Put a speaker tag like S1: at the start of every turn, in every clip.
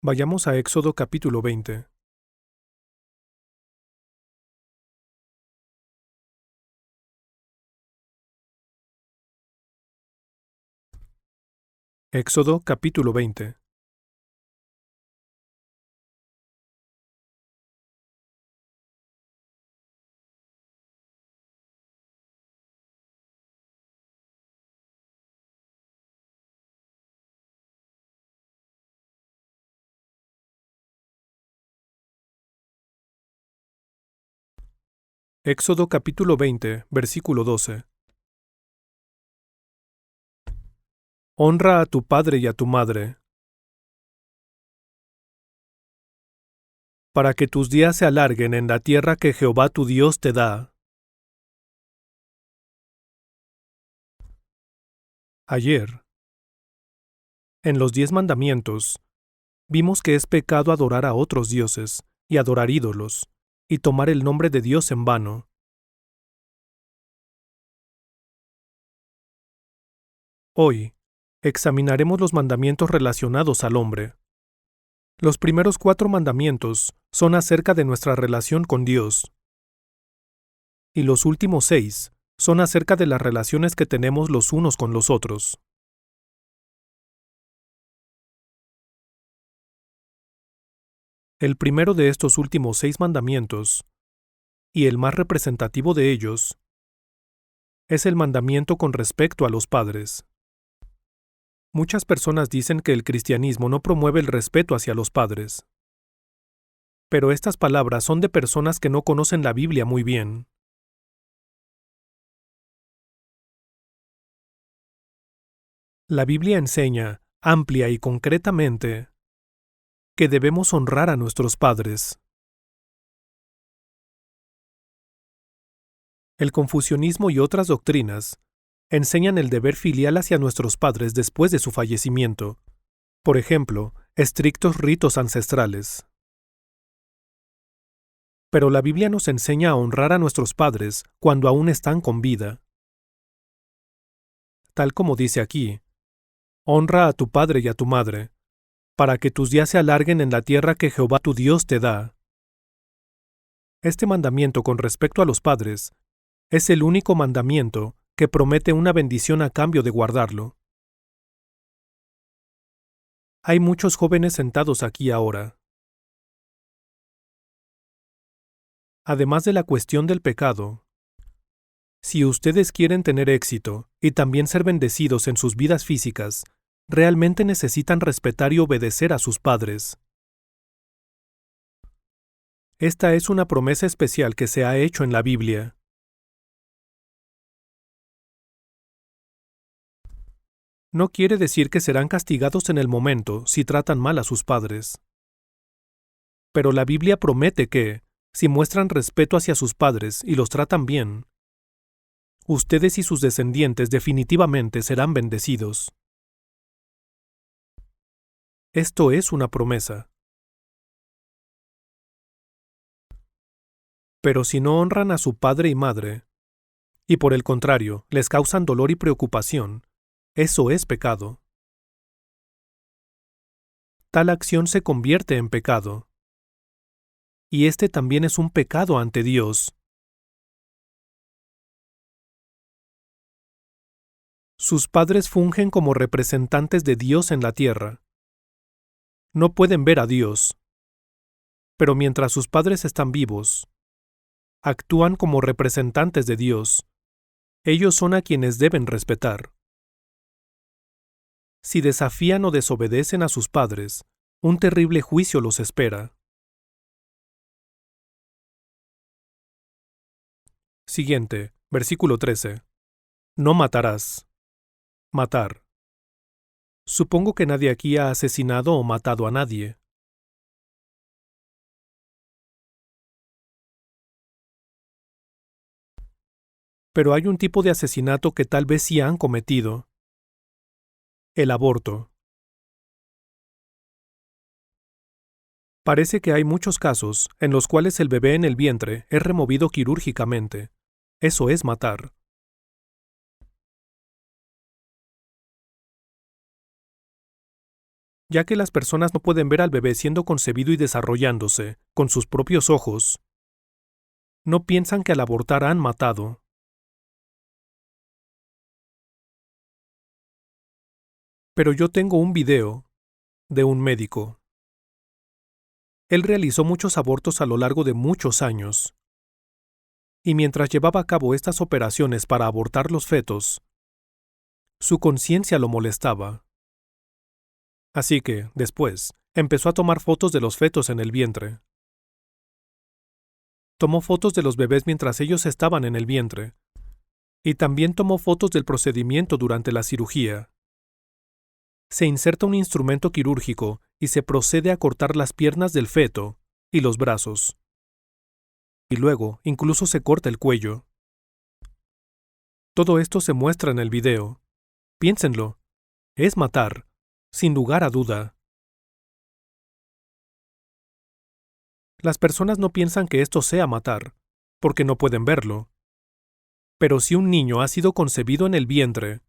S1: Vayamos a Éxodo capítulo 20. Éxodo capítulo 20. Éxodo capítulo 20, versículo 12. Honra a tu padre y a tu madre, para que tus días se alarguen en la tierra que Jehová tu Dios te da. Ayer, en los 10 mandamientos, vimos que es pecado adorar a otros dioses, y adorar ídolos, y tomar el nombre de Dios en vano. Hoy, examinaremos los mandamientos relacionados al hombre. Los primeros 4 mandamientos son acerca de nuestra relación con Dios, y los últimos 6 son acerca de las relaciones que tenemos los unos con los otros. El primero de estos últimos 6 mandamientos, y el más representativo de ellos, es el mandamiento con respecto a los padres. Muchas personas dicen que el cristianismo no promueve el respeto hacia los padres. Pero estas palabras son de personas que no conocen la Biblia muy bien. La Biblia enseña, amplia y concretamente, que debemos honrar a nuestros padres. El confucianismo y otras doctrinas enseñan el deber filial hacia nuestros padres después de su fallecimiento. Por ejemplo, estrictos ritos ancestrales. Pero la Biblia nos enseña a honrar a nuestros padres cuando aún están con vida. Tal como dice aquí, honra a tu padre y a tu madre, para que tus días se alarguen en la tierra que Jehová tu Dios te da. Este mandamiento con respecto a los padres es el único mandamiento que promete una bendición a cambio de guardarlo. Hay muchos jóvenes sentados aquí ahora. Además de la cuestión del pecado, si ustedes quieren tener éxito y también ser bendecidos en sus vidas físicas, realmente necesitan respetar y obedecer a sus padres. Esta es una promesa especial que se ha hecho en la Biblia. No quiere decir que serán castigados en el momento si tratan mal a sus padres. Pero la Biblia promete que, si muestran respeto hacia sus padres y los tratan bien, ustedes y sus descendientes definitivamente serán bendecidos. Esto es una promesa. Pero si no honran a su padre y madre, y por el contrario, les causan dolor y preocupación, eso es pecado. Tal acción se convierte en pecado. Y este también es un pecado ante Dios. Sus padres fungen como representantes de Dios en la tierra. No pueden ver a Dios. Pero mientras sus padres están vivos, actúan como representantes de Dios. Ellos son a quienes deben respetar. Si desafían o desobedecen a sus padres, un terrible juicio los espera. Siguiente, versículo 13. No matarás. Matar. Supongo que nadie aquí ha asesinado o matado a nadie. Pero hay un tipo de asesinato que tal vez sí han cometido. El aborto. Parece que hay muchos casos en los cuales el bebé en el vientre es removido quirúrgicamente. Eso es matar. Ya que las personas no pueden ver al bebé siendo concebido y desarrollándose con sus propios ojos, no piensan que al abortar han matado. Pero yo tengo un video de un médico. Él realizó muchos abortos a lo largo de muchos años. Y mientras llevaba a cabo estas operaciones para abortar los fetos, su conciencia lo molestaba. Así que, después, empezó a tomar fotos de los fetos en el vientre. Tomó fotos de los bebés mientras ellos estaban en el vientre. Y también tomó fotos del procedimiento durante la cirugía. Se inserta un instrumento quirúrgico y se procede a cortar las piernas del feto y los brazos. Y luego, incluso se corta el cuello. Todo esto se muestra en el video. Piénsenlo. Es matar, sin lugar a duda. Las personas no piensan que esto sea matar, porque no pueden verlo. Pero si un niño ha sido concebido en el vientre,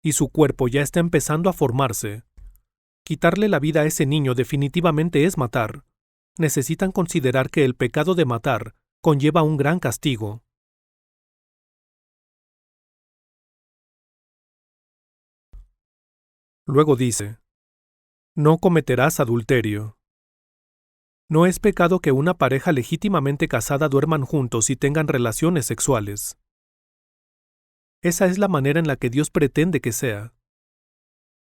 S1: y su cuerpo ya está empezando a formarse, quitarle la vida a ese niño definitivamente es matar. Necesitan considerar que el pecado de matar conlleva un gran castigo. Luego dice, no cometerás adulterio. No es pecado que una pareja legítimamente casada duerman juntos y tengan relaciones sexuales. Esa es la manera en la que Dios pretende que sea.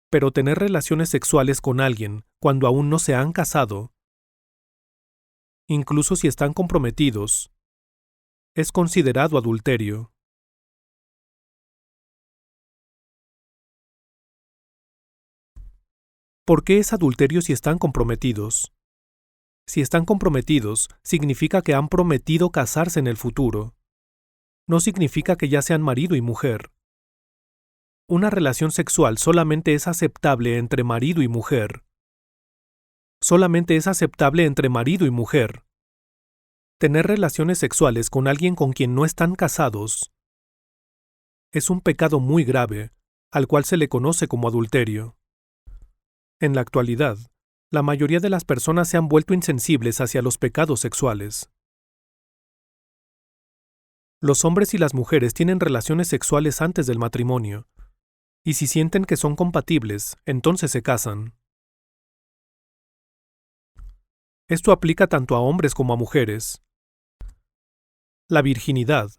S1: Pero tener relaciones sexuales con alguien cuando aún no se han casado, incluso si están comprometidos, es considerado adulterio. ¿Por qué es adulterio si están comprometidos? Si están comprometidos, significa que han prometido casarse en el futuro. No significa que ya sean marido y mujer. Una relación sexual solamente es aceptable entre marido y mujer. Solamente es aceptable entre marido y mujer. Tener relaciones sexuales con alguien con quien no están casados es un pecado muy grave, al cual se le conoce como adulterio. En la actualidad, la mayoría de las personas se han vuelto insensibles hacia los pecados sexuales. Los hombres y las mujeres tienen relaciones sexuales antes del matrimonio, y si sienten que son compatibles, entonces se casan. Esto aplica tanto a hombres como a mujeres. La virginidad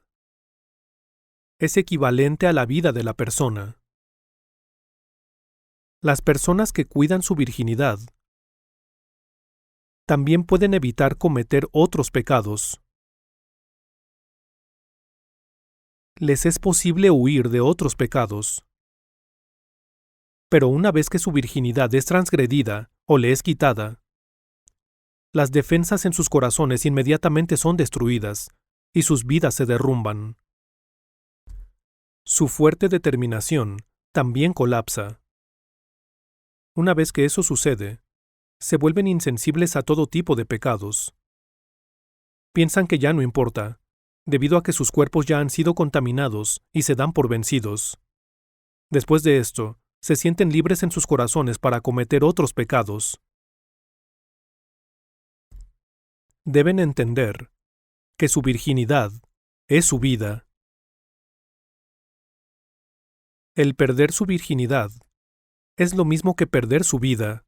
S1: es equivalente a la vida de la persona. Las personas que cuidan su virginidad también pueden evitar cometer otros pecados. Les es posible huir de otros pecados. Pero una vez que su virginidad es transgredida o le es quitada, las defensas en sus corazones inmediatamente son destruidas y sus vidas se derrumban. Su fuerte determinación también colapsa. Una vez que eso sucede, se vuelven insensibles a todo tipo de pecados. Piensan que ya no importa, debido a que sus cuerpos ya han sido contaminados y se dan por vencidos. Después de esto, se sienten libres en sus corazones para cometer otros pecados. Deben entender que su virginidad es su vida. El perder su virginidad es lo mismo que perder su vida.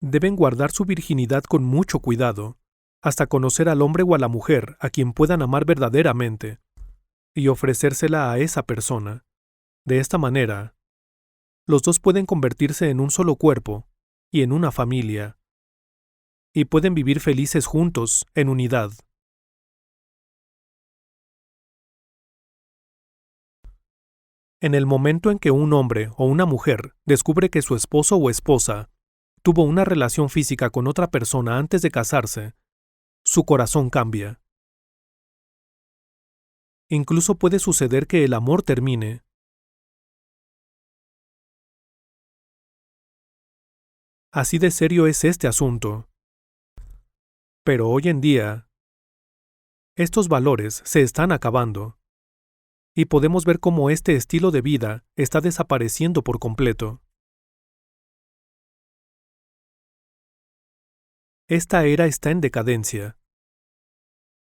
S1: Deben guardar su virginidad con mucho cuidado, hasta conocer al hombre o a la mujer a quien puedan amar verdaderamente, y ofrecérsela a esa persona. De esta manera, los dos pueden convertirse en un solo cuerpo y en una familia, y pueden vivir felices juntos, en unidad. En el momento en que un hombre o una mujer descubre que su esposo o esposa tuvo una relación física con otra persona antes de casarse, su corazón cambia. Incluso puede suceder que el amor termine. Así de serio es este asunto. Pero hoy en día, estos valores se están acabando. Y podemos ver cómo este estilo de vida está desapareciendo por completo. Esta era está en decadencia,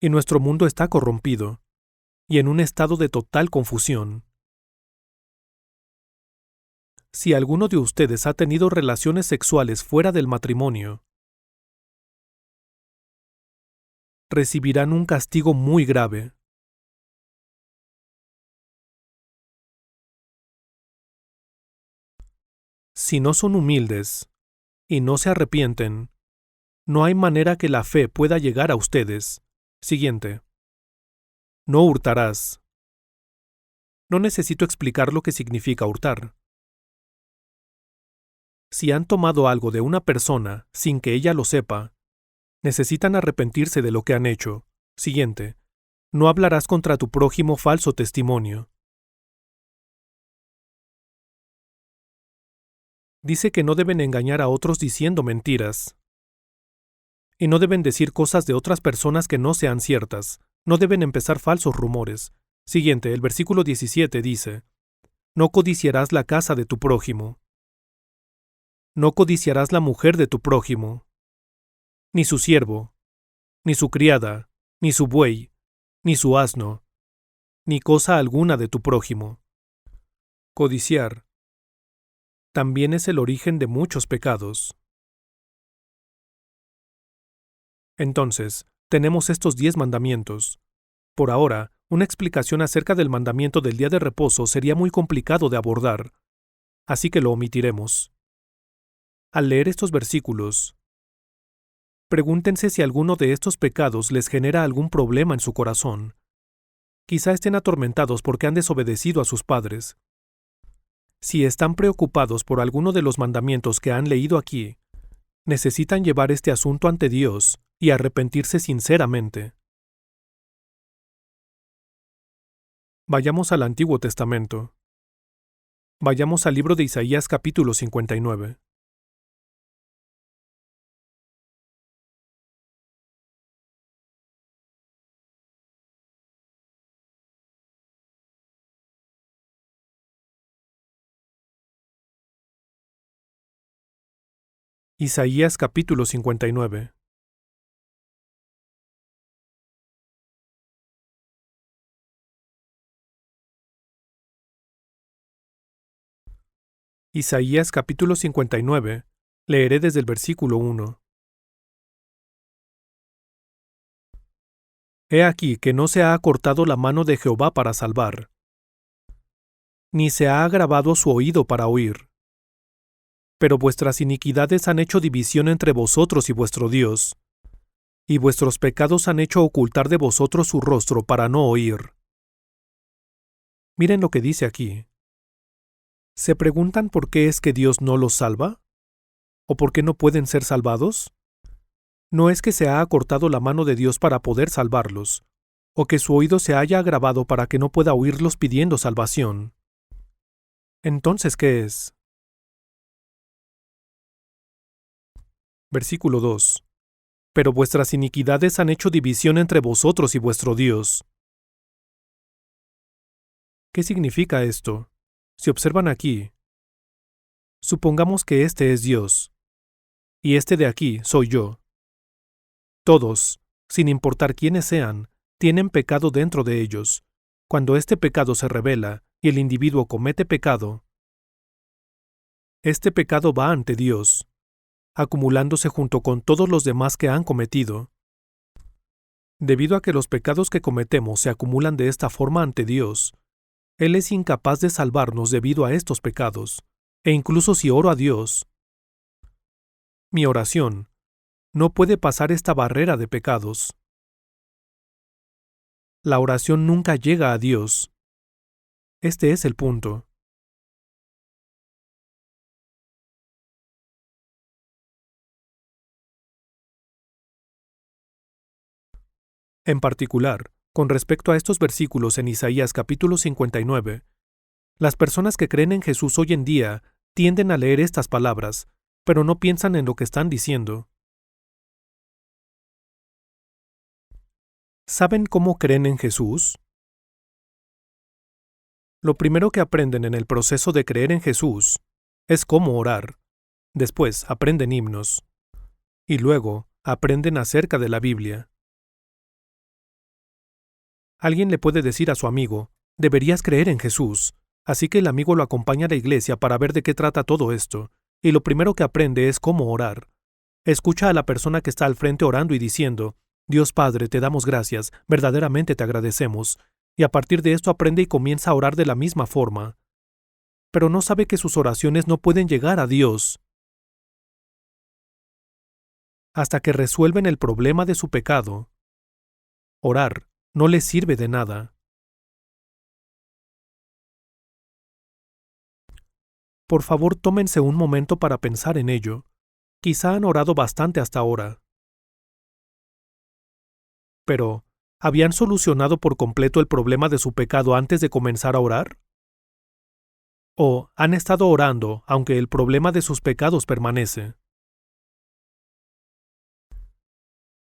S1: y nuestro mundo está corrompido, y en un estado de total confusión. Si alguno de ustedes ha tenido relaciones sexuales fuera del matrimonio, recibirán un castigo muy grave. Si no son humildes y no se arrepienten, no hay manera que la fe pueda llegar a ustedes. Siguiente. No hurtarás. No necesito explicar lo que significa hurtar. Si han tomado algo de una persona sin que ella lo sepa, necesitan arrepentirse de lo que han hecho. Siguiente. No hablarás contra tu prójimo falso testimonio. Dice que no deben engañar a otros diciendo mentiras. Y no deben decir cosas de otras personas que no sean ciertas. No deben empezar falsos rumores. Siguiente, el versículo 17 dice, no codiciarás la casa de tu prójimo. No codiciarás la mujer de tu prójimo, ni su siervo, ni su criada, ni su buey, ni su asno, ni cosa alguna de tu prójimo. Codiciar también es el origen de muchos pecados. Entonces, tenemos estos 10 mandamientos. Por ahora, una explicación acerca del mandamiento del día de reposo sería muy complicado de abordar, así que lo omitiremos. Al leer estos versículos, pregúntense si alguno de estos pecados les genera algún problema en su corazón. Quizá estén atormentados porque han desobedecido a sus padres. Si están preocupados por alguno de los mandamientos que han leído aquí, necesitan llevar este asunto ante Dios y arrepentirse sinceramente. Vayamos al Antiguo Testamento. Vayamos al libro de Isaías capítulo 59. Isaías capítulo 59. Isaías capítulo 59. Leeré desde el versículo 1. He aquí que no se ha acortado la mano de Jehová para salvar, ni se ha agravado su oído para oír. Pero vuestras iniquidades han hecho división entre vosotros y vuestro Dios, y vuestros pecados han hecho ocultar de vosotros su rostro para no oír. Miren lo que dice aquí. ¿Se preguntan por qué es que Dios no los salva? ¿O por qué no pueden ser salvados? No es que se ha acortado la mano de Dios para poder salvarlos, o que su oído se haya agravado para que no pueda oírlos pidiendo salvación. Entonces, ¿qué es? Versículo 2. Pero vuestras iniquidades han hecho división entre vosotros y vuestro Dios. ¿Qué significa esto? Si observan aquí, supongamos que este es Dios, y este de aquí soy yo. Todos, sin importar quiénes sean, tienen pecado dentro de ellos. Cuando este pecado se revela y el individuo comete pecado, este pecado va ante Dios, acumulándose junto con todos los demás que han cometido. Debido a que los pecados que cometemos se acumulan de esta forma ante Dios, Él es incapaz de salvarnos debido a estos pecados, e incluso si oro a Dios, mi oración no puede pasar esta barrera de pecados. La oración nunca llega a Dios. Este es el punto. En particular, con respecto a estos versículos en Isaías capítulo 59, las personas que creen en Jesús hoy en día tienden a leer estas palabras, pero no piensan en lo que están diciendo. ¿Saben cómo creen en Jesús? Lo primero que aprenden en el proceso de creer en Jesús es cómo orar. Después aprenden himnos. Y luego aprenden acerca de la Biblia. Alguien le puede decir a su amigo, deberías creer en Jesús, así que el amigo lo acompaña a la iglesia para ver de qué trata todo esto, y lo primero que aprende es cómo orar. Escucha a la persona que está al frente orando y diciendo, Dios Padre, te damos gracias, verdaderamente te agradecemos, y a partir de esto aprende y comienza a orar de la misma forma. Pero no sabe que sus oraciones no pueden llegar a Dios hasta que resuelven el problema de su pecado. Orar no les sirve de nada. Por favor, tómense un momento para pensar en ello. Quizá han orado bastante hasta ahora. Pero, ¿habían solucionado por completo el problema de su pecado antes de comenzar a orar? ¿O han estado orando aunque el problema de sus pecados permanece?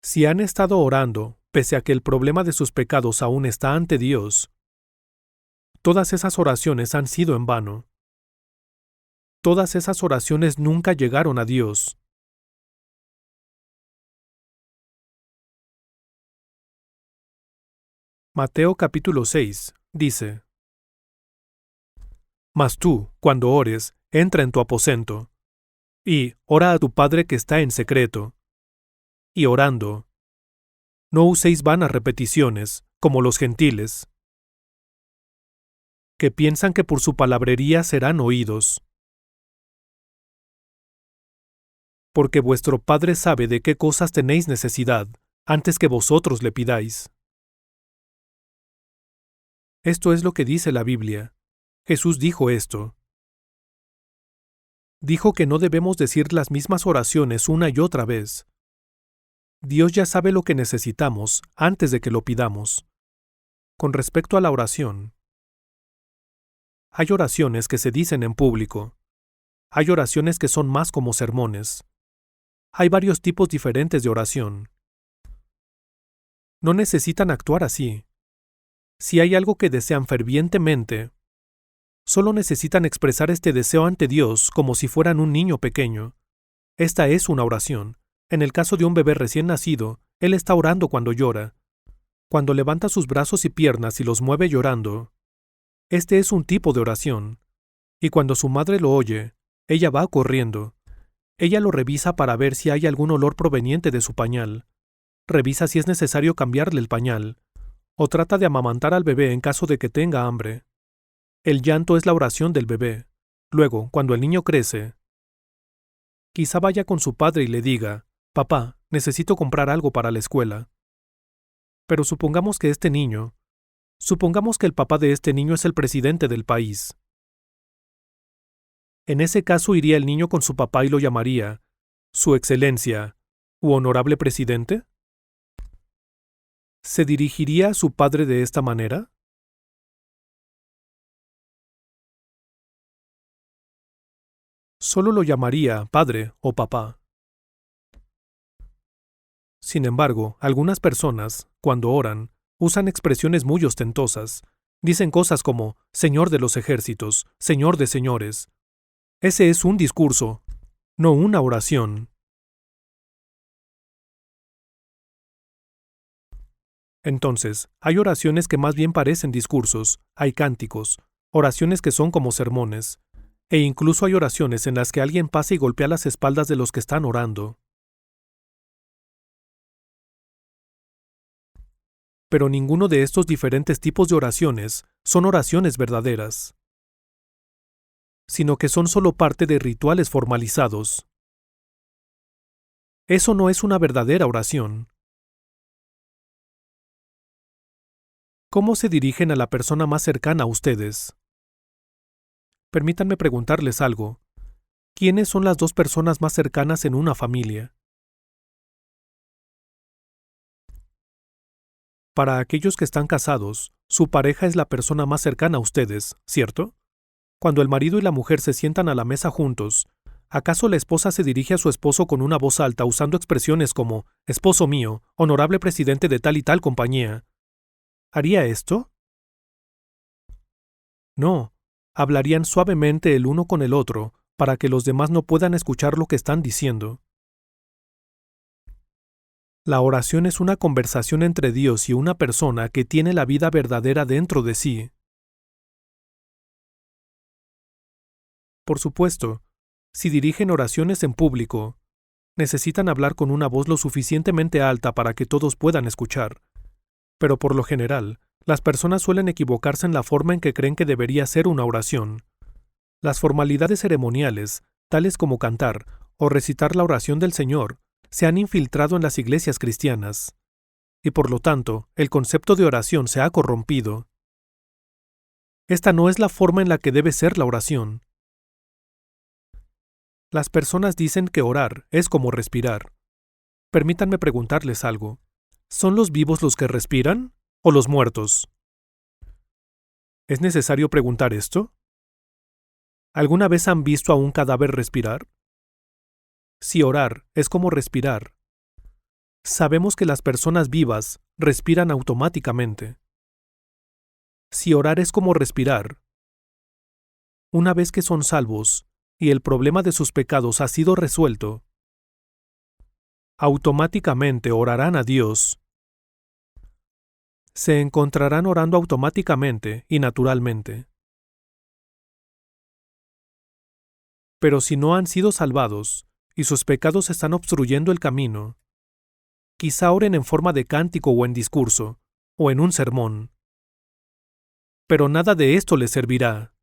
S1: Si han estado orando, pese a que el problema de sus pecados aún está ante Dios, todas esas oraciones han sido en vano. Todas esas oraciones nunca llegaron a Dios. Mateo capítulo 6 dice: Mas tú, cuando ores, entra en tu aposento, y ora a tu Padre que está en secreto. Y orando, no uséis vanas repeticiones, como los gentiles, que piensan que por su palabrería serán oídos. Porque vuestro Padre sabe de qué cosas tenéis necesidad, antes que vosotros le pidáis. Esto es lo que dice la Biblia. Jesús dijo esto. Dijo que no debemos decir las mismas oraciones una y otra vez. Dios ya sabe lo que necesitamos antes de que lo pidamos. Con respecto a la oración, hay oraciones que se dicen en público. Hay oraciones que son más como sermones. Hay varios tipos diferentes de oración. No necesitan actuar así. Si hay algo que desean fervientemente, solo necesitan expresar este deseo ante Dios como si fueran un niño pequeño. Esta es una oración. En el caso de un bebé recién nacido, él está orando cuando llora. Cuando levanta sus brazos y piernas y los mueve llorando. Este es un tipo de oración. Y cuando su madre lo oye, ella va corriendo. Ella lo revisa para ver si hay algún olor proveniente de su pañal. Revisa si es necesario cambiarle el pañal. O trata de amamantar al bebé en caso de que tenga hambre. El llanto es la oración del bebé. Luego, cuando el niño crece, quizá vaya con su padre y le diga, «Papá, necesito comprar algo para la escuela». Pero supongamos que el papá de este niño es el presidente del país. En ese caso iría el niño con su papá y lo llamaría, «Su Excelencia» u «Honorable Presidente». ¿Se dirigiría a su padre de esta manera? Solo lo llamaría padre o papá. Sin embargo, algunas personas, cuando oran, usan expresiones muy ostentosas. Dicen cosas como Señor de los ejércitos, Señor de señores. Ese es un discurso, no una oración. Entonces, hay oraciones que más bien parecen discursos, hay cánticos, oraciones que son como sermones, e incluso hay oraciones en las que alguien pasa y golpea las espaldas de los que están orando. Pero ninguno de estos diferentes tipos de oraciones son oraciones verdaderas, sino que son solo parte de rituales formalizados. Eso no es una verdadera oración. ¿Cómo se dirigen a la persona más cercana a ustedes? Permítanme preguntarles algo. ¿Quiénes son las dos personas más cercanas en una familia? Para aquellos que están casados, su pareja es la persona más cercana a ustedes, ¿cierto? Cuando el marido y la mujer se sientan a la mesa juntos, ¿acaso la esposa se dirige a su esposo con una voz alta usando expresiones como «esposo mío, honorable presidente de tal y tal compañía»? ¿Haría esto? No, hablarían suavemente el uno con el otro para que los demás no puedan escuchar lo que están diciendo. La oración es una conversación entre Dios y una persona que tiene la vida verdadera dentro de sí. Por supuesto, si dirigen oraciones en público, necesitan hablar con una voz lo suficientemente alta para que todos puedan escuchar. Pero por lo general, las personas suelen equivocarse en la forma en que creen que debería ser una oración. Las formalidades ceremoniales, tales como cantar o recitar la oración del Señor, se han infiltrado en las iglesias cristianas. Y por lo tanto, el concepto de oración se ha corrompido. Esta no es la forma en la que debe ser la oración. Las personas dicen que orar es como respirar. Permítanme preguntarles algo. ¿Son los vivos los que respiran o los muertos? ¿Es necesario preguntar esto? ¿Alguna vez han visto a un cadáver respirar? Si orar es como respirar, sabemos que las personas vivas respiran automáticamente. Si orar es como respirar, una vez que son salvos y el problema de sus pecados ha sido resuelto, automáticamente orarán a Dios. Se encontrarán orando automáticamente y naturalmente. Pero si no han sido salvados y sus pecados están obstruyendo el camino, quizá oren en forma de cántico o en discurso, o en un sermón. Pero nada de esto les servirá.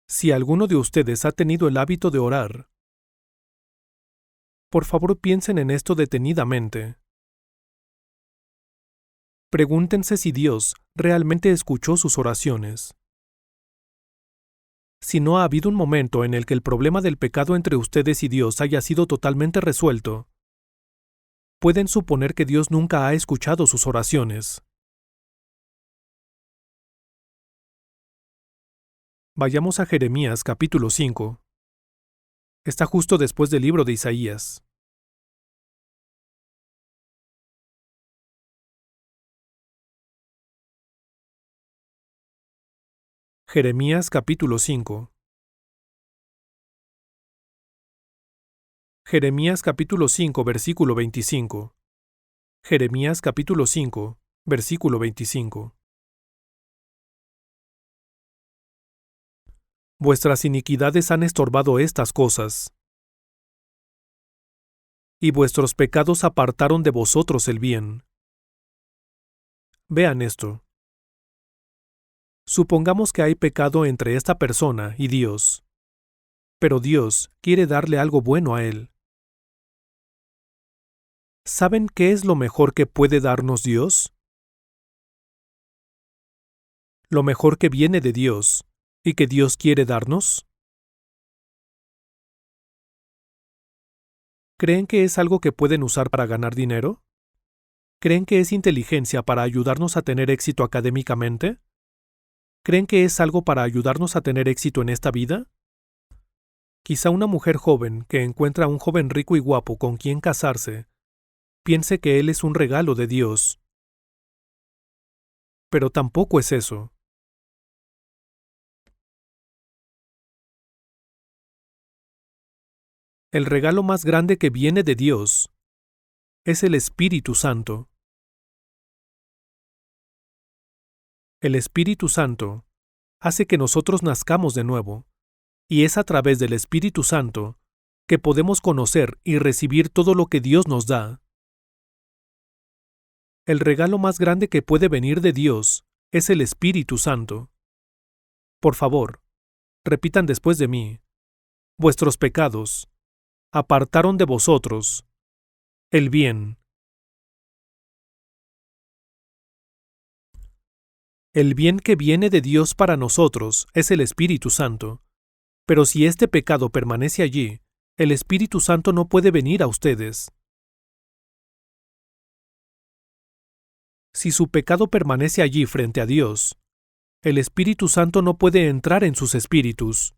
S1: Si alguno de ustedes ha tenido el hábito de orar, por favor piensen en esto detenidamente. Pregúntense si Dios realmente escuchó sus oraciones. Si no ha habido un momento en el que el problema del pecado entre ustedes y Dios haya sido totalmente resuelto, pueden suponer que Dios nunca ha escuchado sus oraciones. Vayamos a Jeremías capítulo 5. Está justo después del libro de Isaías. Jeremías capítulo 5. Jeremías capítulo 5, versículo 25. Jeremías capítulo 5, versículo 25. Vuestras iniquidades han estorbado estas cosas, y vuestros pecados apartaron de vosotros el bien. Vean esto. Supongamos que hay pecado entre esta persona y Dios, pero Dios quiere darle algo bueno a él. ¿Saben qué es lo mejor que puede darnos Dios? Lo mejor que viene de Dios y que Dios quiere darnos. ¿Creen que es algo que pueden usar para ganar dinero? ¿Creen que es inteligencia para ayudarnos a tener éxito académicamente? ¿Creen que es algo para ayudarnos a tener éxito en esta vida? Quizá una mujer joven que encuentra a un joven rico y guapo con quien casarse, piense que él es un regalo de Dios. Pero tampoco es eso. El regalo más grande que viene de Dios es el Espíritu Santo. El Espíritu Santo hace que nosotros nazcamos de nuevo, y es a través del Espíritu Santo que podemos conocer y recibir todo lo que Dios nos da. El regalo más grande que puede venir de Dios es el Espíritu Santo. Por favor, repitan después de mí. Vuestros pecados apartaron de vosotros el bien. El bien que viene de Dios para nosotros es el Espíritu Santo. Pero si este pecado permanece allí, el Espíritu Santo no puede venir a ustedes. Si su pecado permanece allí frente a Dios, el Espíritu Santo no puede entrar en sus espíritus.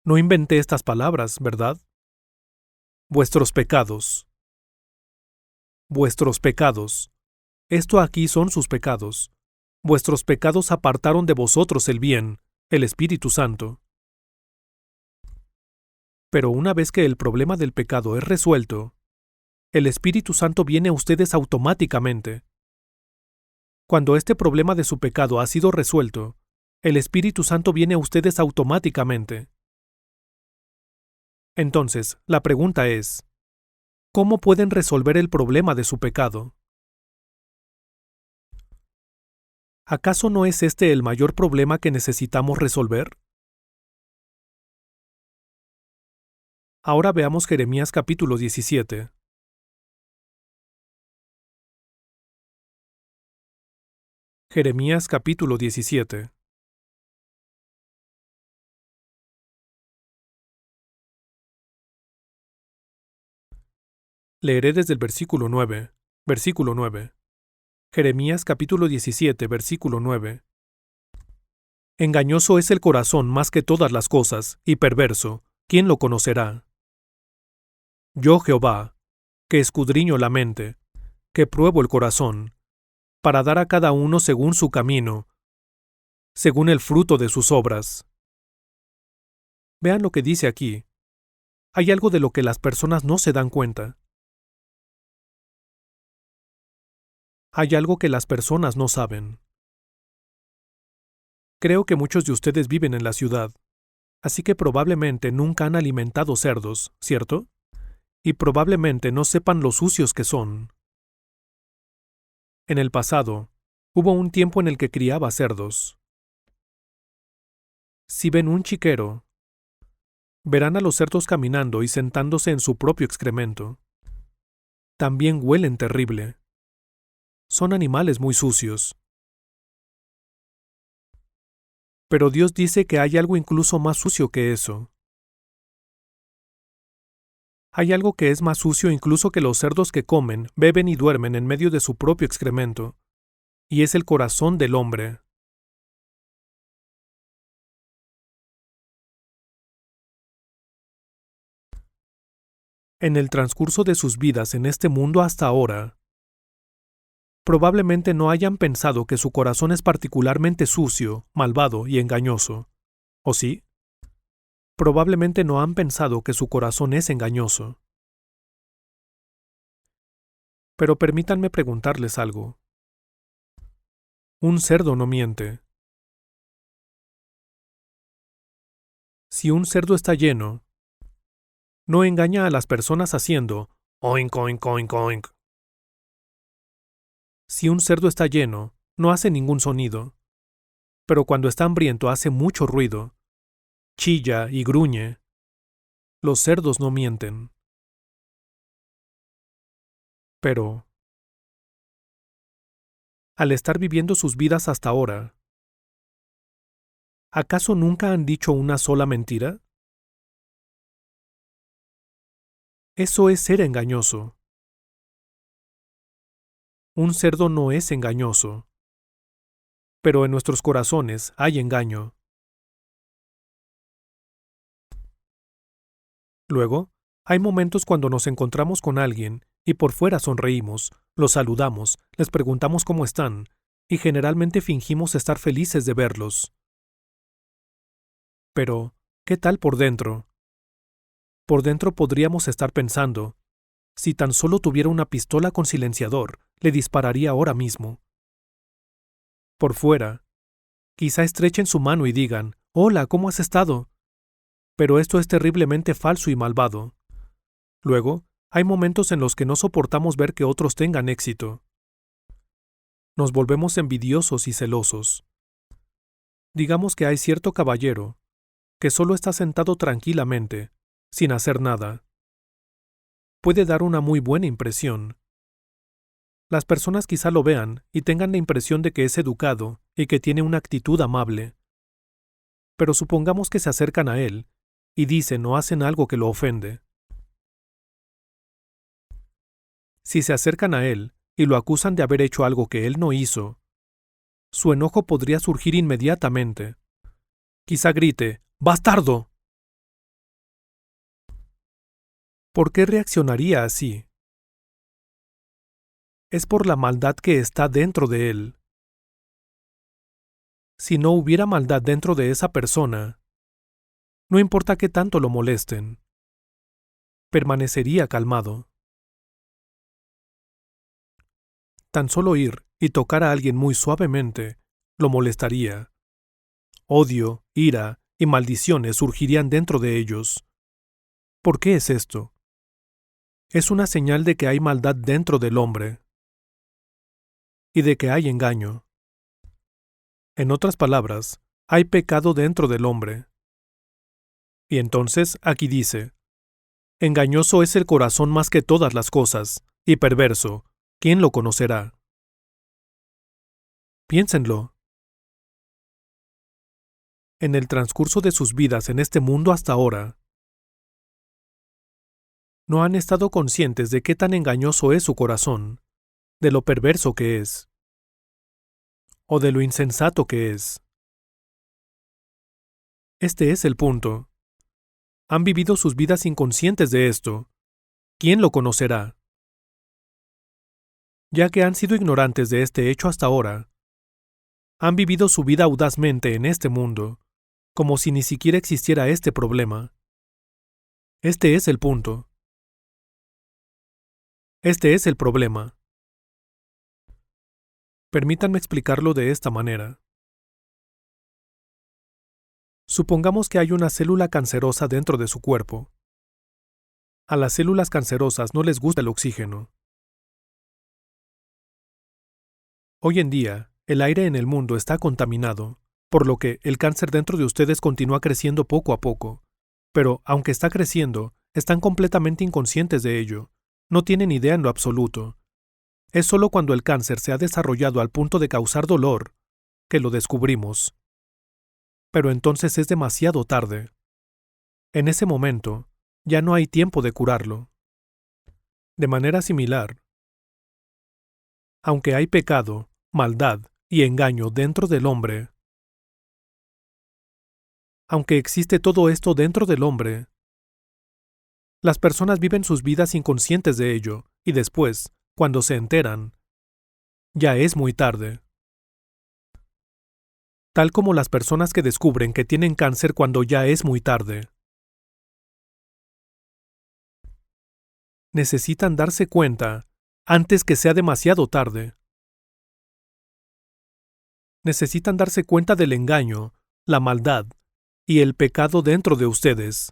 S1: No inventé estas palabras, ¿verdad? Vuestros pecados. Vuestros pecados. Esto aquí son sus pecados. vuestros pecados apartaron de vosotros el bien, el Espíritu Santo. Pero una vez que el problema del pecado es resuelto, el Espíritu Santo viene a ustedes automáticamente. Cuando este problema de su pecado ha sido resuelto, el Espíritu Santo viene a ustedes automáticamente. Entonces, la pregunta es, ¿cómo pueden resolver el problema de su pecado? ¿Acaso no es este el mayor problema que necesitamos resolver? Ahora veamos Jeremías capítulo 17. Jeremías capítulo 17. Leeré desde el versículo 9. Versículo 9. Jeremías capítulo 17, versículo 9. Engañoso es el corazón más que todas las cosas, y perverso, ¿quién lo conocerá? Yo Jehová, que escudriño la mente, que pruebo el corazón, para dar a cada uno según su camino, según el fruto de sus obras. Vean lo que dice aquí. Hay algo de lo que las personas no se dan cuenta. Hay algo que las personas no saben. Creo que muchos de ustedes viven en la ciudad, así que probablemente nunca han alimentado cerdos, ¿cierto? Y probablemente no sepan lo sucios que son. En el pasado, hubo un tiempo en el que criaba cerdos. Si ven un chiquero, verán a los cerdos caminando y sentándose en su propio excremento. También huelen terrible. Son animales muy sucios. Pero Dios dice que hay algo incluso más sucio que eso. Hay algo que es más sucio incluso que los cerdos que comen, beben y duermen en medio de su propio excremento, y es el corazón del hombre. En el transcurso de sus vidas en este mundo hasta ahora, probablemente no hayan pensado que su corazón es particularmente sucio, malvado y engañoso. ¿O sí? Probablemente no han pensado que su corazón es engañoso. Pero permítanme preguntarles algo. Un cerdo no miente. Si un cerdo está lleno, no engaña a las personas haciendo oink oink oink oink. Si un cerdo está lleno, no hace ningún sonido. Pero cuando está hambriento hace mucho ruido. Chilla y gruñe. Los cerdos no mienten. Pero, al estar viviendo sus vidas hasta ahora, ¿acaso nunca han dicho una sola mentira? Eso es ser engañoso. Un cerdo no es engañoso. Pero en nuestros corazones hay engaño. Luego, hay momentos cuando nos encontramos con alguien y por fuera sonreímos, los saludamos, les preguntamos cómo están, y generalmente fingimos estar felices de verlos. Pero, ¿qué tal por dentro? Por dentro podríamos estar pensando, si tan solo tuviera una pistola con silenciador, le dispararía ahora mismo. Por fuera, quizá estrechen su mano y digan, «Hola, ¿cómo has estado?» Pero esto es terriblemente falso y malvado. Luego, hay momentos en los que no soportamos ver que otros tengan éxito. Nos volvemos envidiosos y celosos. Digamos que hay cierto caballero que solo está sentado tranquilamente, sin hacer nada. Puede dar una muy buena impresión. Las personas quizá lo vean y tengan la impresión de que es educado y que tiene una actitud amable. Pero supongamos que se acercan a él y dicen o hacen algo que lo ofende. Si se acercan a él y lo acusan de haber hecho algo que él no hizo, su enojo podría surgir inmediatamente. Quizá grite, ¡Bastardo! ¿Por qué reaccionaría así? Es por la maldad que está dentro de él. Si no hubiera maldad dentro de esa persona, no importa qué tanto lo molesten, permanecería calmado. Tan solo ir y tocar a alguien muy suavemente lo molestaría. Odio, ira y maldiciones surgirían dentro de ellos. ¿Por qué es esto? Es una señal de que hay maldad dentro del hombre y de que hay engaño. En otras palabras, hay pecado dentro del hombre. Y entonces aquí dice, engañoso es el corazón más que todas las cosas, y perverso, ¿quién lo conocerá? Piénsenlo. En el transcurso de sus vidas en este mundo hasta ahora, no han estado conscientes de qué tan engañoso es su corazón, de lo perverso que es, o de lo insensato que es. Este es el punto. Han vivido sus vidas inconscientes de esto. ¿Quién lo conocerá? Ya que han sido ignorantes de este hecho hasta ahora, han vivido su vida audazmente en este mundo, como si ni siquiera existiera este problema. Este es el punto. Este es el problema. Permítanme explicarlo de esta manera. Supongamos que hay una célula cancerosa dentro de su cuerpo. A las células cancerosas no les gusta el oxígeno. Hoy en día, el aire en el mundo está contaminado, por lo que el cáncer dentro de ustedes continúa creciendo poco a poco. Pero, aunque está creciendo, están completamente inconscientes de ello. No tienen idea en lo absoluto. Es solo cuando el cáncer se ha desarrollado al punto de causar dolor que lo descubrimos. Pero entonces es demasiado tarde. En ese momento, ya no hay tiempo de curarlo. De manera similar, aunque hay pecado, maldad y engaño dentro del hombre, aunque existe todo esto dentro del hombre, las personas viven sus vidas inconscientes de ello, y después, cuando se enteran, ya es muy tarde. Tal como las personas que descubren que tienen cáncer cuando ya es muy tarde. Necesitan darse cuenta antes que sea demasiado tarde. Necesitan darse cuenta del engaño, la maldad y el pecado dentro de ustedes.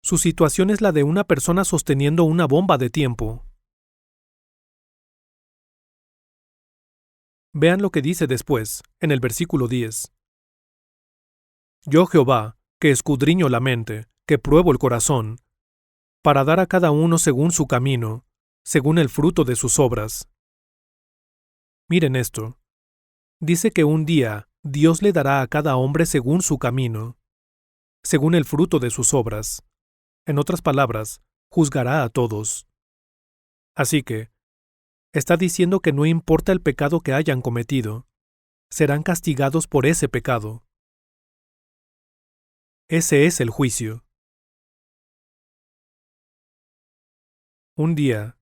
S1: Su situación es la de una persona sosteniendo una bomba de tiempo. Vean lo que dice después, en el versículo 10. Yo Jehová, que escudriño la mente, que pruebo el corazón, para dar a cada uno según su camino, según el fruto de sus obras. Miren esto. Dice que un día Dios le dará a cada hombre según su camino, según el fruto de sus obras. En otras palabras, juzgará a todos. Así que, está diciendo que no importa el pecado que hayan cometido, serán castigados por ese pecado. Ese es el juicio. Un día,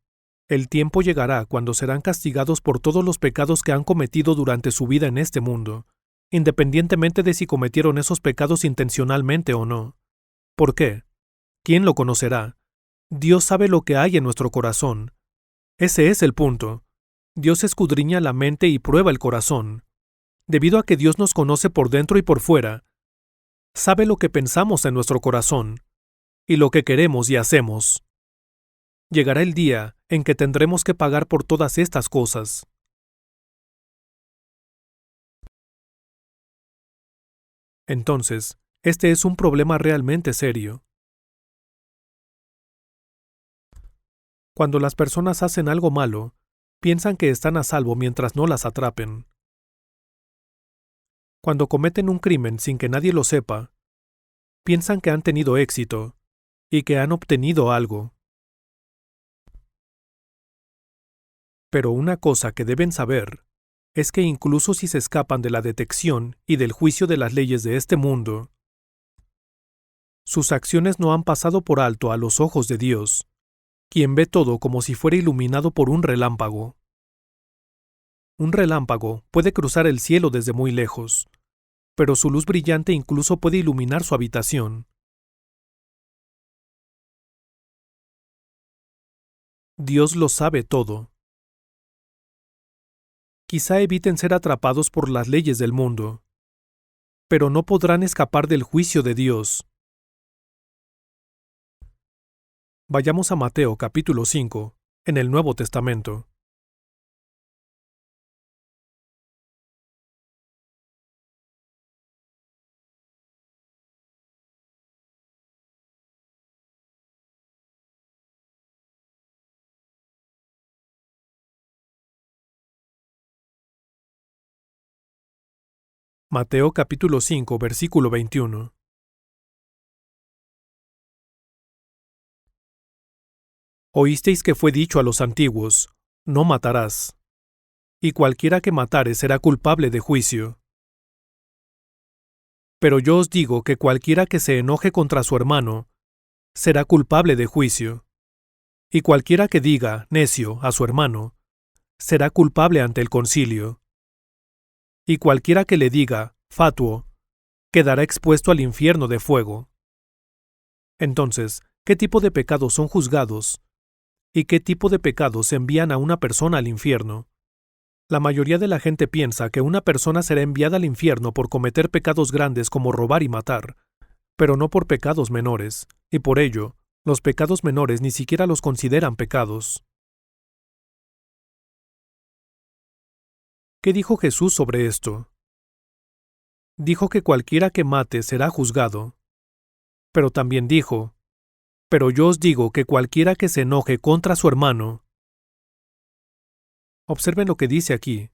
S1: el tiempo llegará cuando serán castigados por todos los pecados que han cometido durante su vida en este mundo, independientemente de si cometieron esos pecados intencionalmente o no. ¿Por qué? ¿Quién lo conocerá? Dios sabe lo que hay en nuestro corazón. Ese es el punto. Dios escudriña la mente y prueba el corazón. Debido a que Dios nos conoce por dentro y por fuera, sabe lo que pensamos en nuestro corazón y lo que queremos y hacemos. Llegará el día en que tendremos que pagar por todas estas cosas. Entonces, este es un problema realmente serio. Cuando las personas hacen algo malo, piensan que están a salvo mientras no las atrapen. Cuando cometen un crimen sin que nadie lo sepa, piensan que han tenido éxito y que han obtenido algo. Pero una cosa que deben saber es que incluso si se escapan de la detección y del juicio de las leyes de este mundo, sus acciones no han pasado por alto a los ojos de Dios, quien ve todo como si fuera iluminado por un relámpago. Un relámpago puede cruzar el cielo desde muy lejos, pero su luz brillante incluso puede iluminar su habitación. Dios lo sabe todo. Quizá eviten ser atrapados por las leyes del mundo, pero no podrán escapar del juicio de Dios. Vayamos a Mateo capítulo 5, en el Nuevo Testamento. Mateo capítulo 5, versículo 21. Oísteis que fue dicho a los antiguos, no matarás, y cualquiera que matare será culpable de juicio. Pero yo os digo que cualquiera que se enoje contra su hermano, será culpable de juicio. Y cualquiera que diga, necio, a su hermano, será culpable ante el concilio. Y cualquiera que le diga, fatuo, quedará expuesto al infierno de fuego. Entonces, ¿qué tipo de pecados son juzgados? ¿Y qué tipo de pecados envían a una persona al infierno? La mayoría de la gente piensa que una persona será enviada al infierno por cometer pecados grandes como robar y matar, pero no por pecados menores, y por ello, los pecados menores ni siquiera los consideran pecados. ¿Qué dijo Jesús sobre esto? Dijo que cualquiera que mate será juzgado. Pero también dijo, pero yo os digo que cualquiera que se enoje contra su hermano. Observen lo que dice aquí.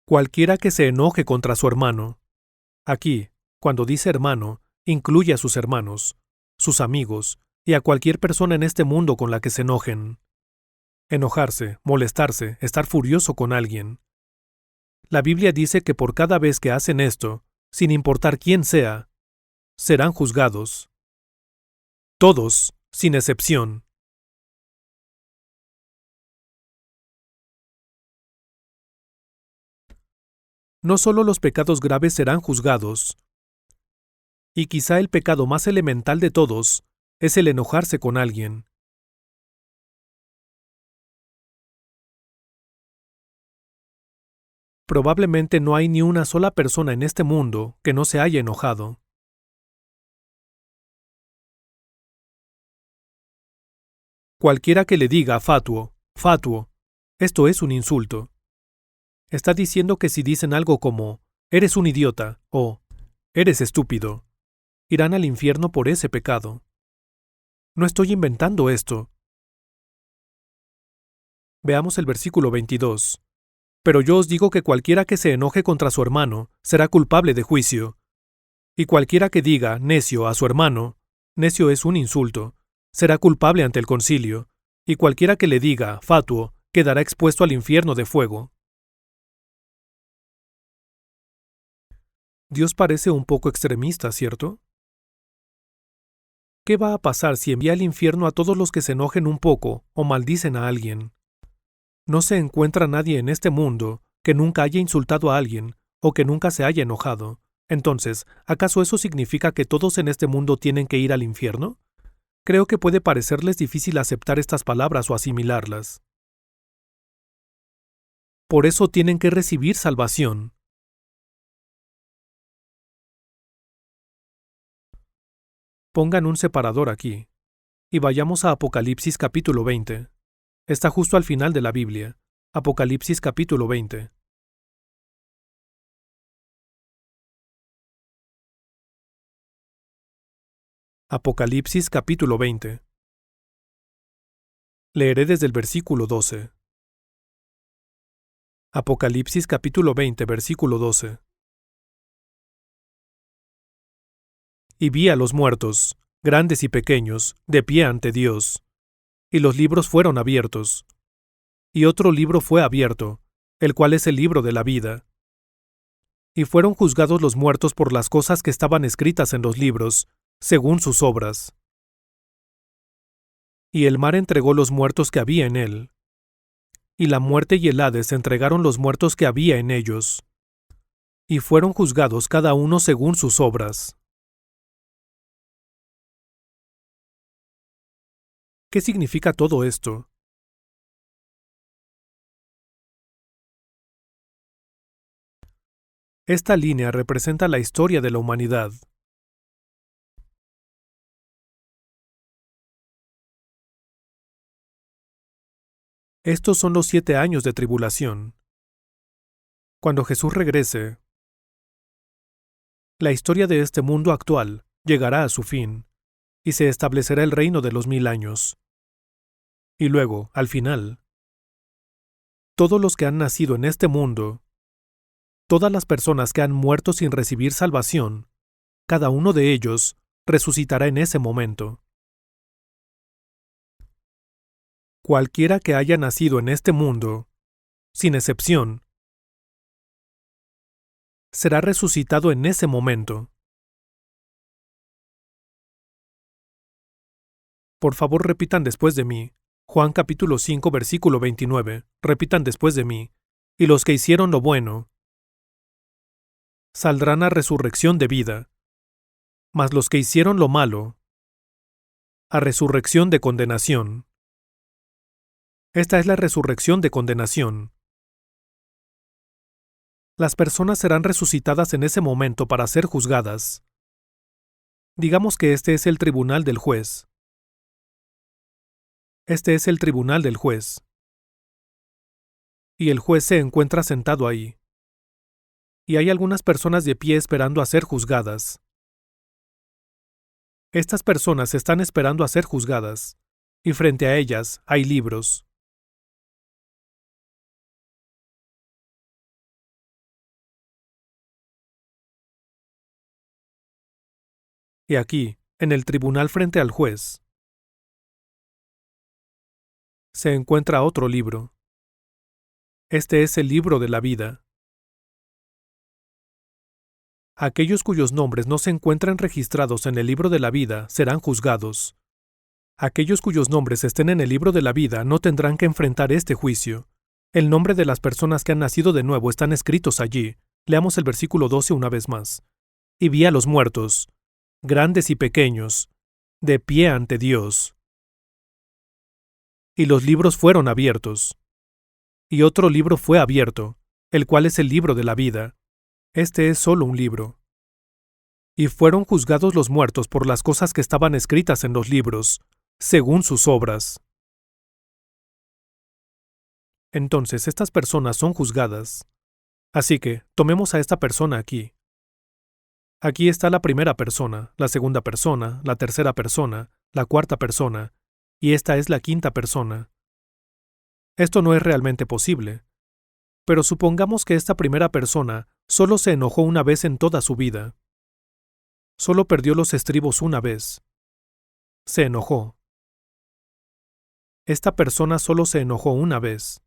S1: Cualquiera que se enoje contra su hermano. Aquí, cuando dice hermano, incluye a sus hermanos, sus amigos, y a cualquier persona en este mundo con la que se enojen. Enojarse, molestarse, estar furioso con alguien. La Biblia dice que por cada vez que hacen esto, sin importar quién sea, serán juzgados. Todos, sin excepción. No solo los pecados graves serán juzgados, y quizá el pecado más elemental de todos es el enojarse con alguien. Probablemente no hay ni una sola persona en este mundo que no se haya enojado. Cualquiera que le diga fatuo, esto es un insulto. Está diciendo que si dicen algo como, eres un idiota o eres estúpido, irán al infierno por ese pecado. No estoy inventando esto. Veamos el versículo 22. Pero yo os digo que cualquiera que se enoje contra su hermano será culpable de juicio. Y cualquiera que diga necio a su hermano, necio es un insulto, será culpable ante el concilio. Y cualquiera que le diga fatuo quedará expuesto al infierno de fuego. Dios parece un poco extremista, ¿cierto? ¿Qué va a pasar si envía al infierno a todos los que se enojen un poco o maldicen a alguien? No se encuentra nadie en este mundo que nunca haya insultado a alguien o que nunca se haya enojado. Entonces, ¿acaso eso significa que todos en este mundo tienen que ir al infierno? Creo que puede parecerles difícil aceptar estas palabras o asimilarlas. Por eso tienen que recibir salvación. Pongan un separador aquí. Y vayamos a Apocalipsis capítulo 20. Está justo al final de la Biblia. Apocalipsis capítulo 20. Apocalipsis capítulo 20. Leeré desde el versículo 12. Apocalipsis capítulo 20, versículo 12. Y vi a los muertos, grandes y pequeños, de pie ante Dios. Y los libros fueron abiertos. Y otro libro fue abierto, el cual es el libro de la vida. Y fueron juzgados los muertos por las cosas que estaban escritas en los libros, según sus obras. Y el mar entregó los muertos que había en él, y la muerte y el Hades entregaron los muertos que había en ellos, y fueron juzgados cada uno según sus obras. ¿Qué significa todo esto? Esta línea representa la historia de la humanidad. Estos son los 7 años de tribulación. Cuando Jesús regrese, la historia de este mundo actual llegará a su fin, y se establecerá el reino de los 1000 años. Y luego, al final, todos los que han nacido en este mundo, todas las personas que han muerto sin recibir salvación, cada uno de ellos resucitará en ese momento. Cualquiera que haya nacido en este mundo, sin excepción, será resucitado en ese momento. Por favor, repitan después de mí. Juan capítulo 5 versículo 29. Repitan después de mí. Y los que hicieron lo bueno saldrán a resurrección de vida, mas los que hicieron lo malo a resurrección de condenación. Esta es la resurrección de condenación. Las personas serán resucitadas en ese momento para ser juzgadas. Digamos que este es el tribunal del juez. Este es el tribunal del juez. Y el juez se encuentra sentado ahí. Y hay algunas personas de pie esperando a ser juzgadas. Estas personas están esperando a ser juzgadas, y frente a ellas hay libros. Y aquí, en el tribunal frente al juez, se encuentra otro libro. Este es el libro de la vida. Aquellos cuyos nombres no se encuentran registrados en el libro de la vida serán juzgados. Aquellos cuyos nombres estén en el libro de la vida no tendrán que enfrentar este juicio. El nombre de las personas que han nacido de nuevo están escritos allí. Leamos el versículo 12 una vez más. Y vi a los muertos, grandes y pequeños, de pie ante Dios. Y los libros fueron abiertos. Y otro libro fue abierto, el cual es el libro de la vida. Este es solo un libro. Y fueron juzgados los muertos por las cosas que estaban escritas en los libros, según sus obras. Entonces estas personas son juzgadas. Así que, tomemos a esta persona aquí. Aquí está la primera persona, la segunda persona, la tercera persona, la cuarta persona, y esta es la quinta persona. Esto no es realmente posible. Pero supongamos que esta primera persona solo se enojó una vez en toda su vida. Solo perdió los estribos una vez. Se enojó. Esta persona solo se enojó una vez.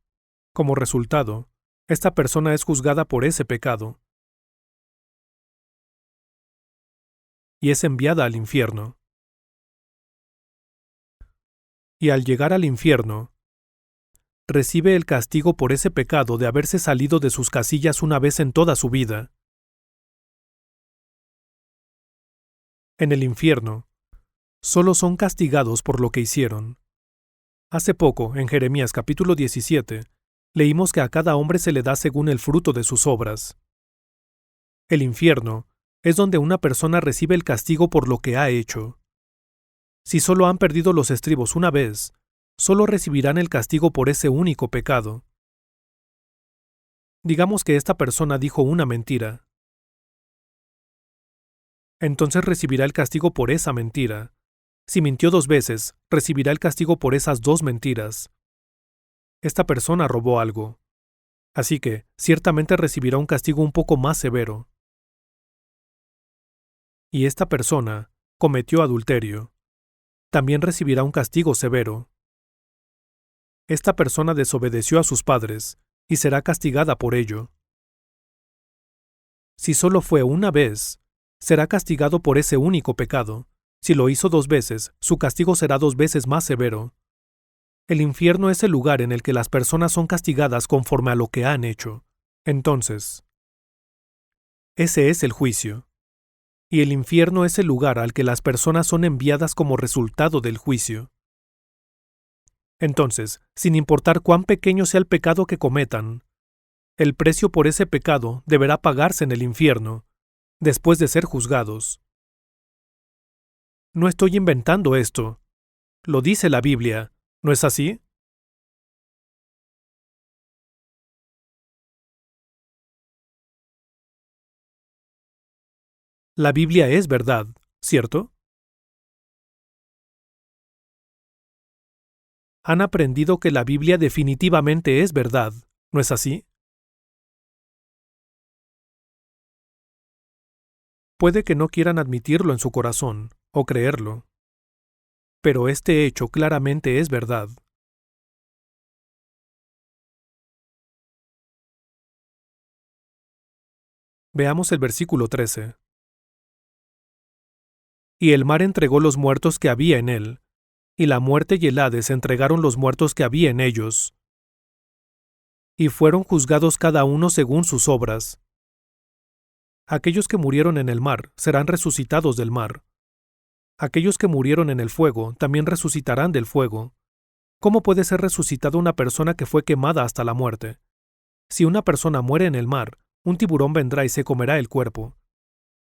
S1: Como resultado, esta persona es juzgada por ese pecado. Y es enviada al infierno. Y al llegar al infierno, recibe el castigo por ese pecado de haberse salido de sus casillas una vez en toda su vida. En el infierno, solo son castigados por lo que hicieron. Hace poco, en Jeremías capítulo 17, leímos que a cada hombre se le da según el fruto de sus obras. El infierno es donde una persona recibe el castigo por lo que ha hecho. Si solo han perdido los estribos una vez, solo recibirán el castigo por ese único pecado. Digamos que esta persona dijo una mentira. Entonces recibirá el castigo por esa mentira. Si mintió 2 veces, recibirá el castigo por esas 2 mentiras. Esta persona robó algo. Así que, ciertamente recibirá un castigo un poco más severo. Y esta persona cometió adulterio. También recibirá un castigo severo. Esta persona desobedeció a sus padres y será castigada por ello. Si solo fue una vez, será castigado por ese único pecado. Si lo hizo 2 veces, su castigo será 2 veces más severo. El infierno es el lugar en el que las personas son castigadas conforme a lo que han hecho. Entonces, ese es el juicio. Y el infierno es el lugar al que las personas son enviadas como resultado del juicio. Entonces, sin importar cuán pequeño sea el pecado que cometan, el precio por ese pecado deberá pagarse en el infierno, después de ser juzgados. No estoy inventando esto. Lo dice la Biblia, ¿no es así? La Biblia es verdad, ¿cierto? Han aprendido que la Biblia definitivamente es verdad, ¿no es así? Puede que no quieran admitirlo en su corazón, o creerlo, pero este hecho claramente es verdad. Veamos el versículo 13. Y el mar entregó los muertos que había en él, y la muerte y el Hades entregaron los muertos que había en ellos, y fueron juzgados cada uno según sus obras. Aquellos que murieron en el mar serán resucitados del mar. Aquellos que murieron en el fuego también resucitarán del fuego. ¿Cómo puede ser resucitada una persona que fue quemada hasta la muerte? Si una persona muere en el mar, un tiburón vendrá y se comerá el cuerpo.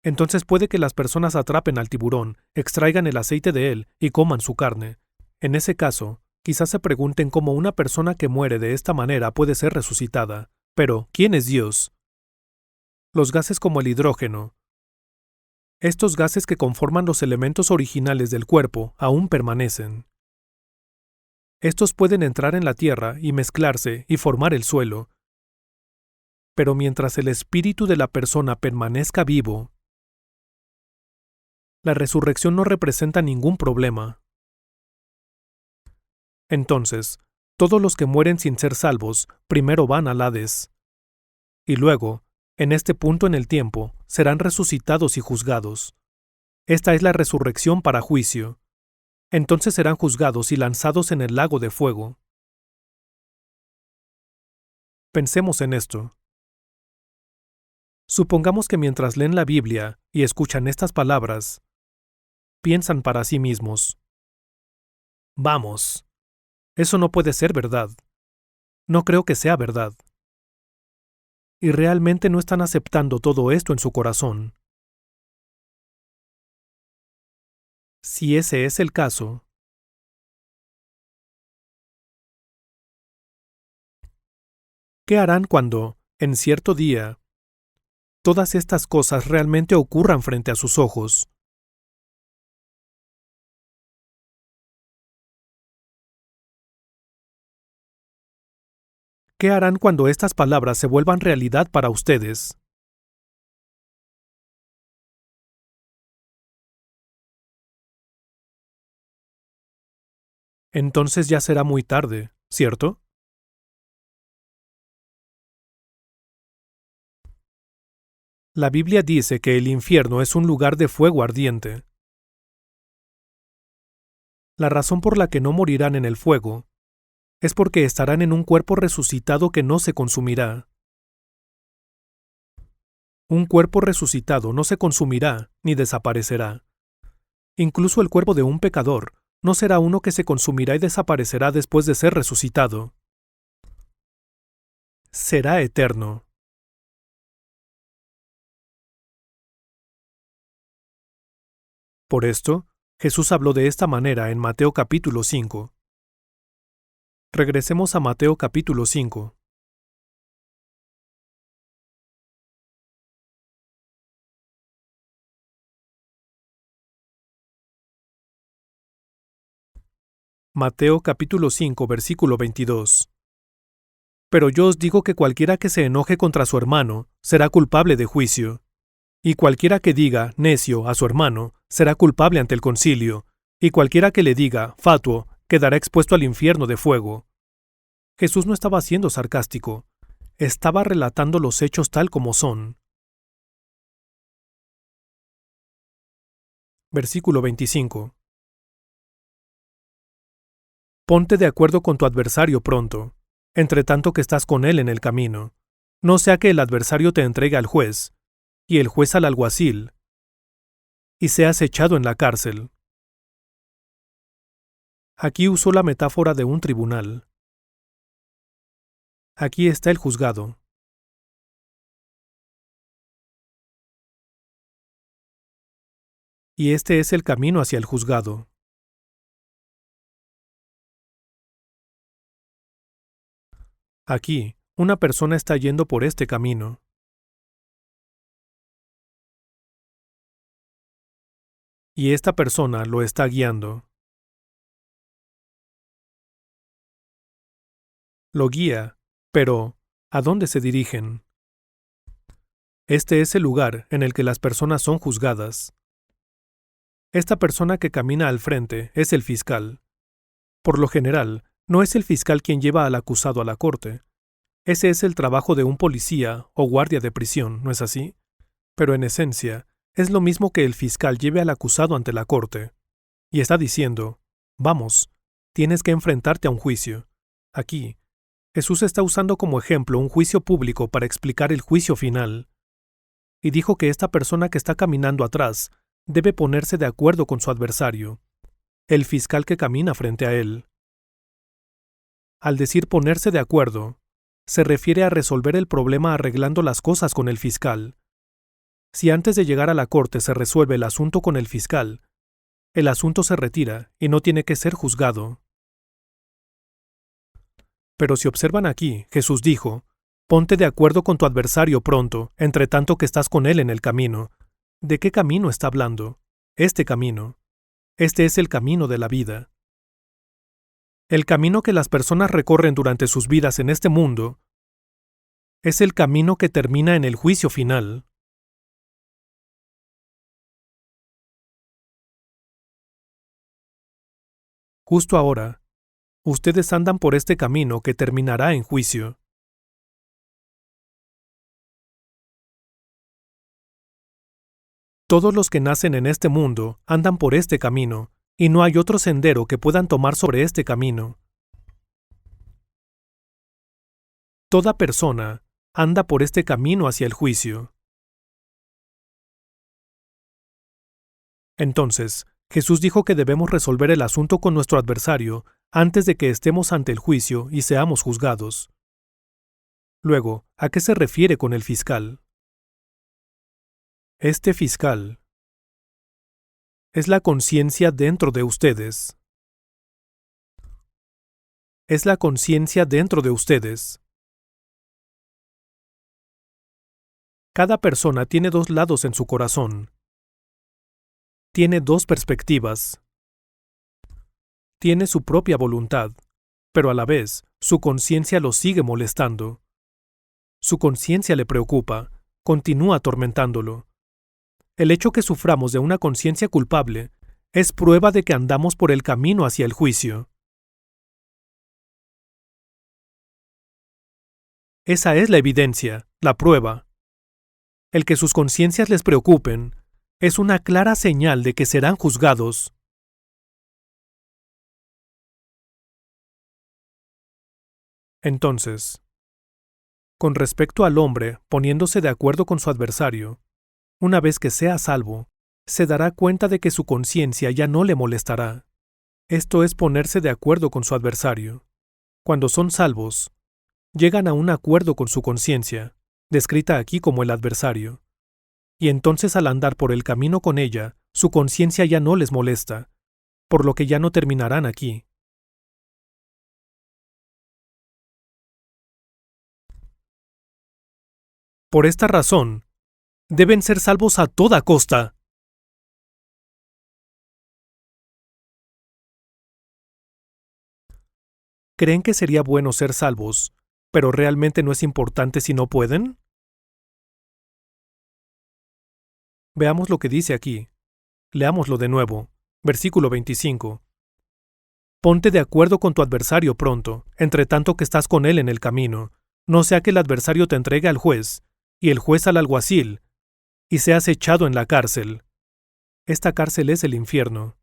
S1: Entonces puede que las personas atrapen al tiburón, extraigan el aceite de él y coman su carne. En ese caso, quizás se pregunten cómo una persona que muere de esta manera puede ser resucitada. Pero, ¿quién es Dios? Los gases como el hidrógeno. Estos gases que conforman los elementos originales del cuerpo aún permanecen. Estos pueden entrar en la tierra y mezclarse y formar el suelo. Pero mientras el espíritu de la persona permanezca vivo, la resurrección no representa ningún problema. Entonces, todos los que mueren sin ser salvos primero van al Hades. Y luego, en este punto en el tiempo, serán resucitados y juzgados. Esta es la resurrección para juicio. Entonces serán juzgados y lanzados en el lago de fuego. Pensemos en esto. Supongamos que mientras leen la Biblia y escuchan estas palabras, piensan para sí mismos: vamos, eso no puede ser verdad. No creo que sea verdad. Y realmente no están aceptando todo esto en su corazón. Si ese es el caso, ¿qué harán cuando, en cierto día, todas estas cosas realmente ocurran frente a sus ojos? ¿Qué harán cuando estas palabras se vuelvan realidad para ustedes? Entonces ya será muy tarde, ¿cierto? La Biblia dice que el infierno es un lugar de fuego ardiente. La razón por la que no morirán en el fuego es porque estarán en un cuerpo resucitado que no se consumirá. Un cuerpo resucitado no se consumirá ni desaparecerá. Incluso el cuerpo de un pecador no será uno que se consumirá y desaparecerá después de ser resucitado. Será eterno. Por esto, Jesús habló de esta manera en Mateo capítulo 5. Regresemos a Mateo capítulo 5. Mateo capítulo 5, versículo 22. Pero yo os digo que cualquiera que se enoje contra su hermano será culpable de juicio. Y cualquiera que diga necio a su hermano será culpable ante el concilio, y cualquiera que le diga fatuo quedará expuesto al infierno de fuego. Jesús no estaba siendo sarcástico, estaba relatando los hechos tal como son. Versículo 25. Ponte de acuerdo con tu adversario pronto, entre tanto que estás con él en el camino. No sea que el adversario te entregue al juez, y el juez al alguacil, y seas echado en la cárcel. Aquí usó la metáfora de un tribunal. Aquí está el juzgado. Y este es el camino hacia el juzgado. Aquí, una persona está yendo por este camino. Y esta persona lo está guiando. Lo guía, pero ¿a dónde se dirigen? Este es el lugar en el que las personas son juzgadas. Esta persona que camina al frente es el fiscal. Por lo general, no es el fiscal quien lleva al acusado a la corte. Ese es el trabajo de un policía o guardia de prisión, ¿no es así? Pero en esencia, es lo mismo que el fiscal lleve al acusado ante la corte. Y está diciendo, vamos, tienes que enfrentarte a un juicio. Aquí, Jesús está usando como ejemplo un juicio público para explicar el juicio final. Y dijo que esta persona que está caminando atrás debe ponerse de acuerdo con su adversario, el fiscal que camina frente a él. Al decir ponerse de acuerdo, se refiere a resolver el problema arreglando las cosas con el fiscal. Si antes de llegar a la corte se resuelve el asunto con el fiscal, el asunto se retira y no tiene que ser juzgado. Pero si observan aquí, Jesús dijo, ponte de acuerdo con tu adversario pronto, entre tanto que estás con él en el camino. ¿De qué camino está hablando? Este camino. Este es el camino de la vida. El camino que las personas recorren durante sus vidas en este mundo es el camino que termina en el juicio final. Justo ahora, ustedes andan por este camino que terminará en juicio. Todos los que nacen en este mundo andan por este camino, y no hay otro sendero que puedan tomar sobre este camino. Toda persona anda por este camino hacia el juicio. Entonces, Jesús dijo que debemos resolver el asunto con nuestro adversario antes de que estemos ante el juicio y seamos juzgados. Luego, ¿a qué se refiere con el fiscal? Este fiscal es la conciencia dentro de ustedes. Es la conciencia dentro de ustedes. Cada persona tiene dos lados en su corazón. Tiene dos perspectivas. Tiene su propia voluntad, pero a la vez su conciencia lo sigue molestando. Su conciencia le preocupa, continúa atormentándolo. El hecho que suframos de una conciencia culpable es prueba de que andamos por el camino hacia el juicio. Esa es la evidencia, la prueba. El que sus conciencias les preocupen es una clara señal de que serán juzgados. Entonces, con respecto al hombre poniéndose de acuerdo con su adversario, una vez que sea salvo, se dará cuenta de que su conciencia ya no le molestará. Esto es ponerse de acuerdo con su adversario. Cuando son salvos, llegan a un acuerdo con su conciencia, descrita aquí como el adversario. Y entonces al andar por el camino con ella, su conciencia ya no les molesta, por lo que ya no terminarán aquí. Por esta razón, deben ser salvos a toda costa. ¿Creen que sería bueno ser salvos, pero realmente no es importante si no pueden? Veamos lo que dice aquí. Leámoslo de nuevo. Versículo 25. Ponte de acuerdo con tu adversario pronto, entre tanto que estás con él en el camino, no sea que el adversario te entregue al juez, y el juez al alguacil, y seas echado en la cárcel. Esta cárcel es el infierno.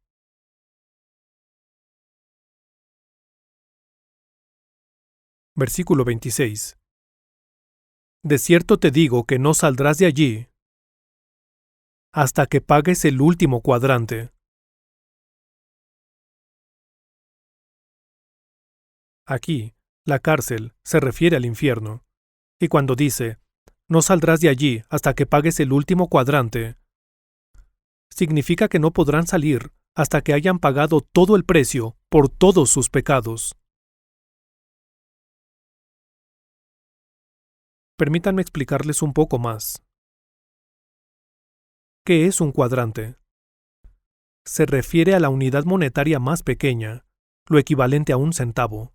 S1: Versículo 26. De cierto te digo que no saldrás de allí hasta que pagues el último cuadrante. Aquí, la cárcel se refiere al infierno. Y cuando dice, no saldrás de allí hasta que pagues el último cuadrante, significa que no podrán salir hasta que hayan pagado todo el precio por todos sus pecados. Permítanme explicarles un poco más. ¿Qué es un cuadrante? Se refiere a la unidad monetaria más pequeña, lo equivalente a un centavo.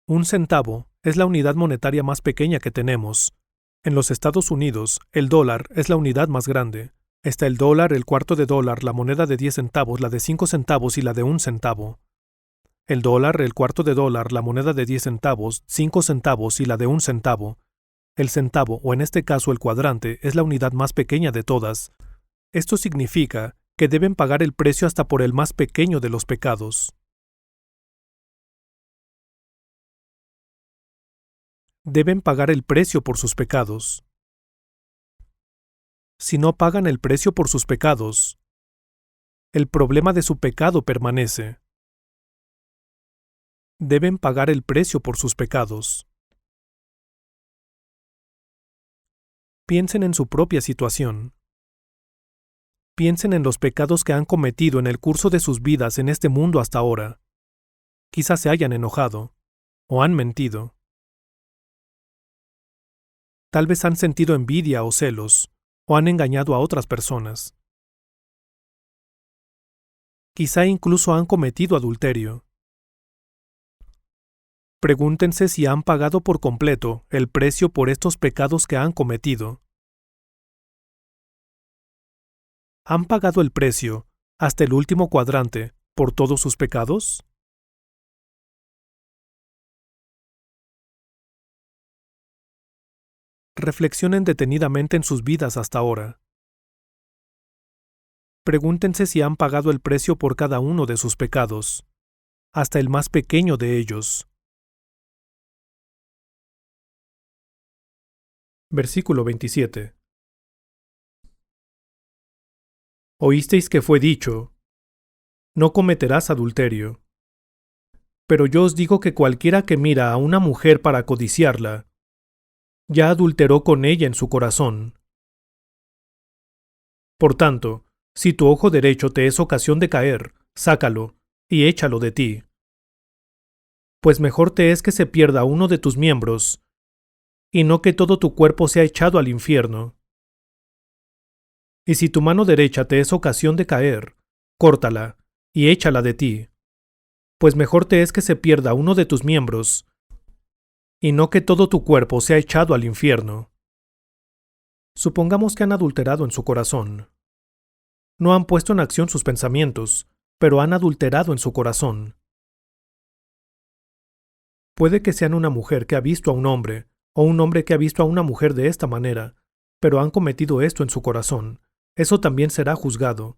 S1: Un centavo es la unidad monetaria más pequeña que tenemos. En los Estados Unidos, el dólar es la unidad más grande. Está el dólar, el cuarto de dólar, la moneda de 10 centavos, la de 5 centavos y la de 1 centavo. El dólar, el cuarto de dólar, la moneda de 10 centavos, 5 centavos y la de 1 centavo. El centavo, o en este caso el cuadrante, es la unidad más pequeña de todas. Esto significa que deben pagar el precio hasta por el más pequeño de los pecados. Deben pagar el precio por sus pecados. Si no pagan el precio por sus pecados, el problema de su pecado permanece. Deben pagar el precio por sus pecados. Piensen en su propia situación. Piensen en los pecados que han cometido en el curso de sus vidas en este mundo hasta ahora. Quizás se hayan enojado, o han mentido. Tal vez han sentido envidia o celos, o han engañado a otras personas. Quizá incluso han cometido adulterio. Pregúntense si han pagado por completo el precio por estos pecados que han cometido. ¿Han pagado el precio, hasta el último cuadrante, por todos sus pecados? Reflexionen detenidamente en sus vidas hasta ahora. Pregúntense si han pagado el precio por cada uno de sus pecados, hasta el más pequeño de ellos. Versículo 27. Oísteis que fue dicho, no cometerás adulterio. Pero yo os digo que cualquiera que mira a una mujer para codiciarla, ya adulteró con ella en su corazón. Por tanto, si tu ojo derecho te es ocasión de caer, sácalo y échalo de ti. Pues mejor te es que se pierda uno de tus miembros, y no que todo tu cuerpo sea echado al infierno. Y si tu mano derecha te es ocasión de caer, córtala y échala de ti. Pues mejor te es que se pierda uno de tus miembros, y no que todo tu cuerpo sea echado al infierno. Supongamos que han adulterado en su corazón. No han puesto en acción sus pensamientos, pero han adulterado en su corazón. Puede que sean una mujer que ha visto a un hombre, o un hombre que ha visto a una mujer de esta manera, pero han cometido esto en su corazón. Eso también será juzgado.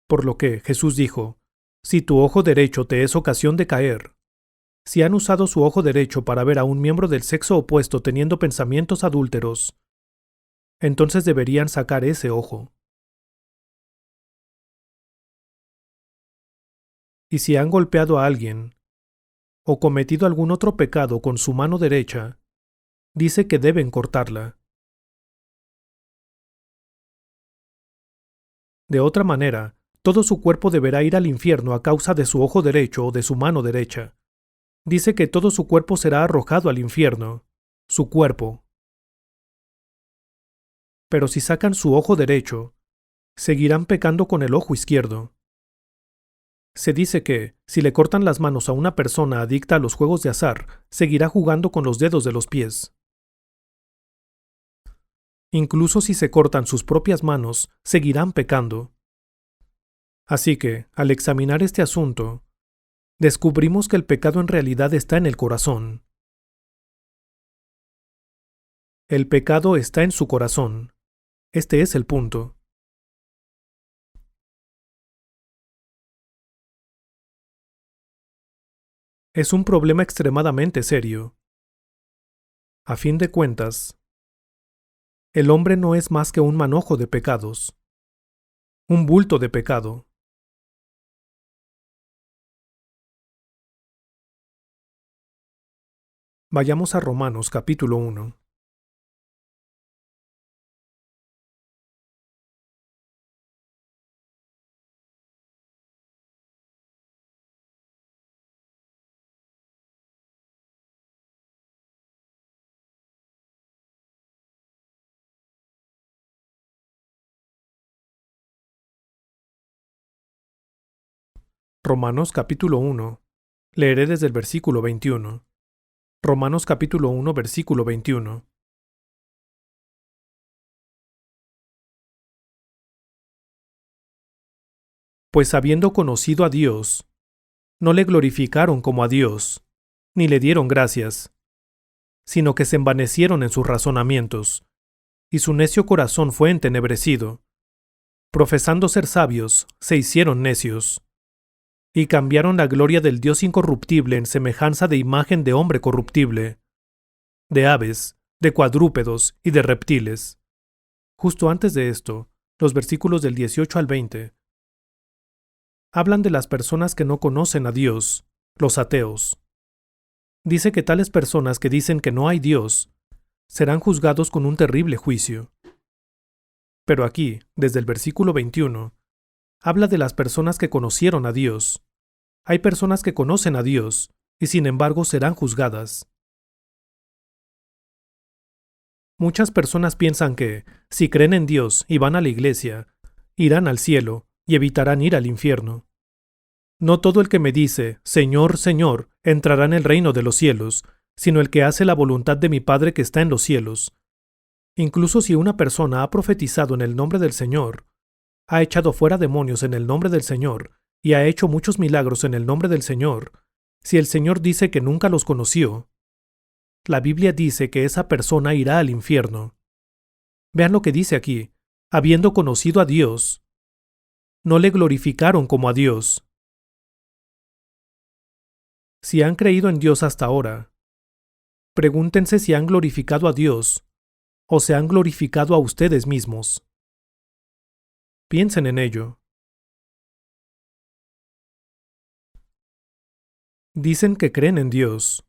S1: Por lo que Jesús dijo, si tu ojo derecho te es ocasión de caer, si han usado su ojo derecho para ver a un miembro del sexo opuesto teniendo pensamientos adúlteros, entonces deberían sacar ese ojo. Y si han golpeado a alguien, o cometido algún otro pecado con su mano derecha, dice que deben cortarla. De otra manera, todo su cuerpo deberá ir al infierno a causa de su ojo derecho o de su mano derecha. Dice que todo su cuerpo será arrojado al infierno, su cuerpo. Pero si sacan su ojo derecho, seguirán pecando con el ojo izquierdo. Se dice que, si le cortan las manos a una persona adicta a los juegos de azar, seguirá jugando con los dedos de los pies. Incluso si se cortan sus propias manos, seguirán pecando. Así que, al examinar este asunto, descubrimos que el pecado en realidad está en el corazón. El pecado está en su corazón. Este es el punto. Es un problema extremadamente serio. A fin de cuentas, el hombre no es más que un manojo de pecados, un bulto de pecado. Vayamos a Romanos capítulo 1. Romanos capítulo 1. Leeré desde el versículo 21. Romanos capítulo 1, versículo 21. Pues habiendo conocido a Dios, no le glorificaron como a Dios, ni le dieron gracias, sino que se envanecieron en sus razonamientos, y su necio corazón fue entenebrecido. Profesando ser sabios, se hicieron necios, y cambiaron la gloria del Dios incorruptible en semejanza de imagen de hombre corruptible, de aves, de cuadrúpedos y de reptiles. Justo antes de esto, los versículos del 18 al 20 hablan de las personas que no conocen a Dios, los ateos. Dice que tales personas que dicen que no hay Dios serán juzgados con un terrible juicio. Pero aquí, desde el versículo 21, habla de las personas que conocieron a Dios. Hay personas que conocen a Dios y sin embargo serán juzgadas. Muchas personas piensan que, si creen en Dios y van a la iglesia, irán al cielo y evitarán ir al infierno. No todo el que me dice, Señor, Señor, entrará en el reino de los cielos, sino el que hace la voluntad de mi Padre que está en los cielos. Incluso si una persona ha profetizado en el nombre del Señor, ha echado fuera demonios en el nombre del Señor, y ha hecho muchos milagros en el nombre del Señor, si el Señor dice que nunca los conoció, la Biblia dice que esa persona irá al infierno. Vean lo que dice aquí, habiendo conocido a Dios, no le glorificaron como a Dios. Si han creído en Dios hasta ahora, pregúntense si han glorificado a Dios o se han glorificado a ustedes mismos. Piensen en ello. Dicen que creen en Dios,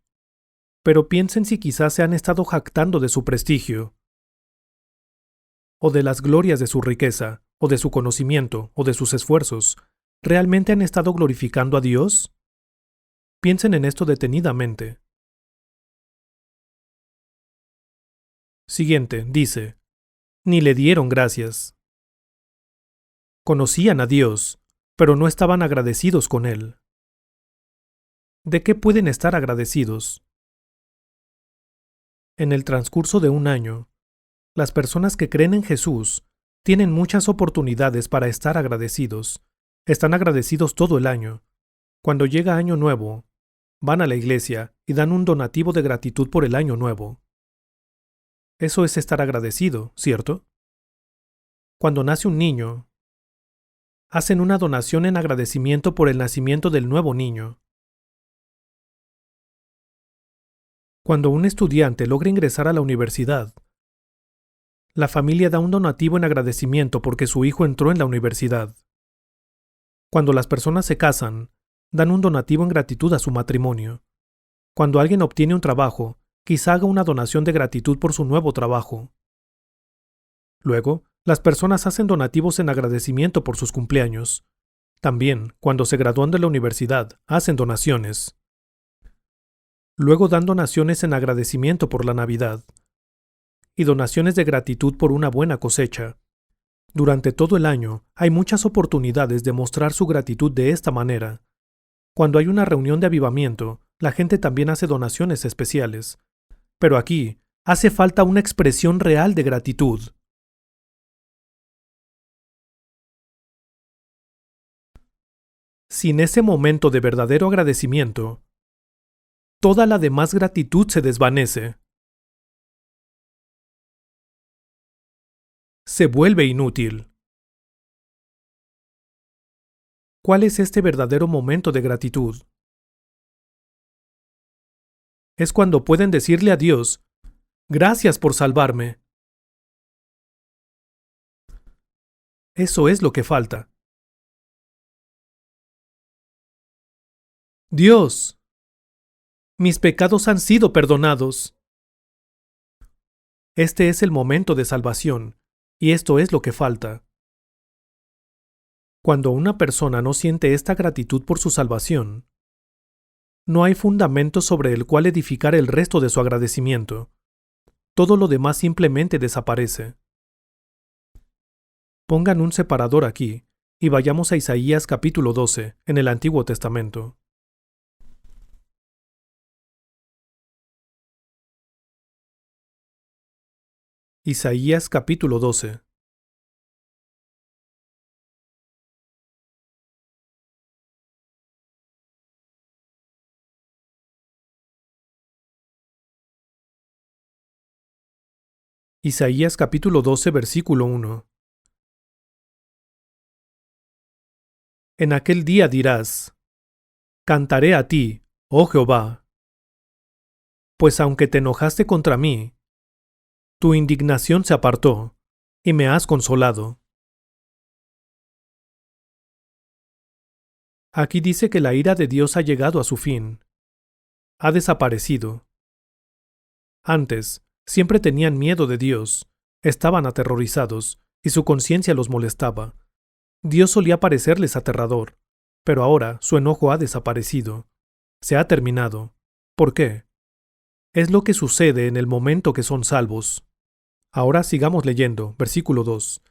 S1: pero piensen si quizás se han estado jactando de su prestigio, o de las glorias de su riqueza, o de su conocimiento, o de sus esfuerzos. ¿Realmente han estado glorificando a Dios? Piensen en esto detenidamente. Siguiente, dice, ni le dieron gracias. Conocían a Dios, pero no estaban agradecidos con Él. ¿De qué pueden estar agradecidos? En el transcurso de un año, las personas que creen en Jesús tienen muchas oportunidades para estar agradecidos. Están agradecidos todo el año. Cuando llega Año Nuevo, van a la iglesia y dan un donativo de gratitud por el Año Nuevo. Eso es estar agradecido, ¿cierto? Cuando nace un niño, hacen una donación en agradecimiento por el nacimiento del nuevo niño. Cuando un estudiante logra ingresar a la universidad, la familia da un donativo en agradecimiento porque su hijo entró en la universidad. Cuando las personas se casan, dan un donativo en gratitud a su matrimonio. Cuando alguien obtiene un trabajo, quizá haga una donación de gratitud por su nuevo trabajo. Luego, las personas hacen donativos en agradecimiento por sus cumpleaños. También, cuando se gradúan de la universidad, hacen donaciones. Luego dan donaciones en agradecimiento por la Navidad. Y donaciones de gratitud por una buena cosecha. Durante todo el año, hay muchas oportunidades de mostrar su gratitud de esta manera. Cuando hay una reunión de avivamiento, la gente también hace donaciones especiales. Pero aquí, hace falta una expresión real de gratitud. Sin ese momento de verdadero agradecimiento, toda la demás gratitud se desvanece. Se vuelve inútil. ¿Cuál es este verdadero momento de gratitud? Es cuando pueden decirle a Dios, gracias por salvarme. Eso es lo que falta. Dios, mis pecados han sido perdonados. Este es el momento de salvación, y esto es lo que falta. Cuando una persona no siente esta gratitud por su salvación, no hay fundamento sobre el cual edificar el resto de su agradecimiento. Todo lo demás simplemente desaparece. Pongan un separador aquí, y vayamos a Isaías capítulo 12, en el Antiguo Testamento. Isaías capítulo 12. Isaías capítulo 12, versículo 1. En aquel día dirás, cantaré a ti, oh Jehová, pues aunque te enojaste contra mí, tu indignación se apartó, y me has consolado. Aquí dice que la ira de Dios ha llegado a su fin. Ha desaparecido. Antes, siempre tenían miedo de Dios, estaban aterrorizados, y su conciencia los molestaba. Dios solía parecerles aterrador, pero ahora su enojo ha desaparecido. Se ha terminado. ¿Por qué? Es lo que sucede en el momento que son salvos. Ahora sigamos leyendo, versículo 2.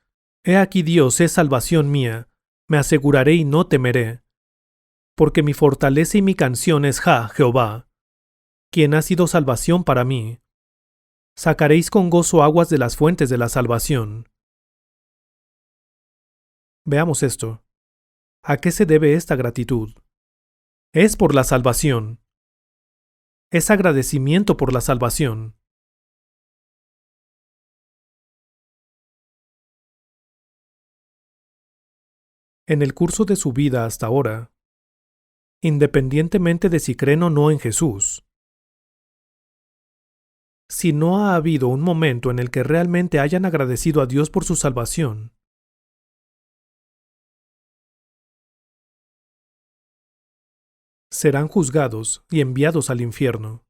S1: He aquí Dios es salvación mía, me aseguraré y no temeré, porque mi fortaleza y mi canción es Jehová, quien ha sido salvación para mí. Sacaréis con gozo aguas de las fuentes de la salvación. Veamos esto. ¿A qué se debe esta gratitud? Es por la salvación. Es agradecimiento por la salvación. En el curso de su vida hasta ahora, independientemente de si creen o no en Jesús, si no ha habido un momento en el que realmente hayan agradecido a Dios por su salvación, serán juzgados y enviados al infierno.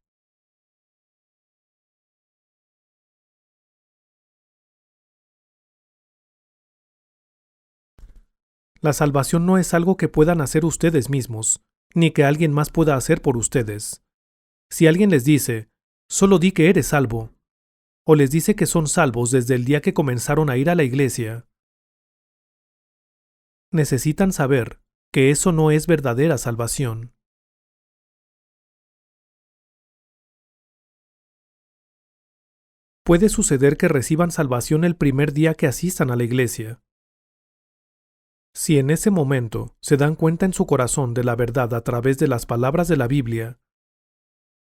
S1: La salvación no es algo que puedan hacer ustedes mismos, ni que alguien más pueda hacer por ustedes. Si alguien les dice, solo di que eres salvo, o les dice que son salvos desde el día que comenzaron a ir a la iglesia, necesitan saber que eso no es verdadera salvación. Puede suceder que reciban salvación el primer día que asistan a la iglesia. Si en ese momento se dan cuenta en su corazón de la verdad a través de las palabras de la Biblia,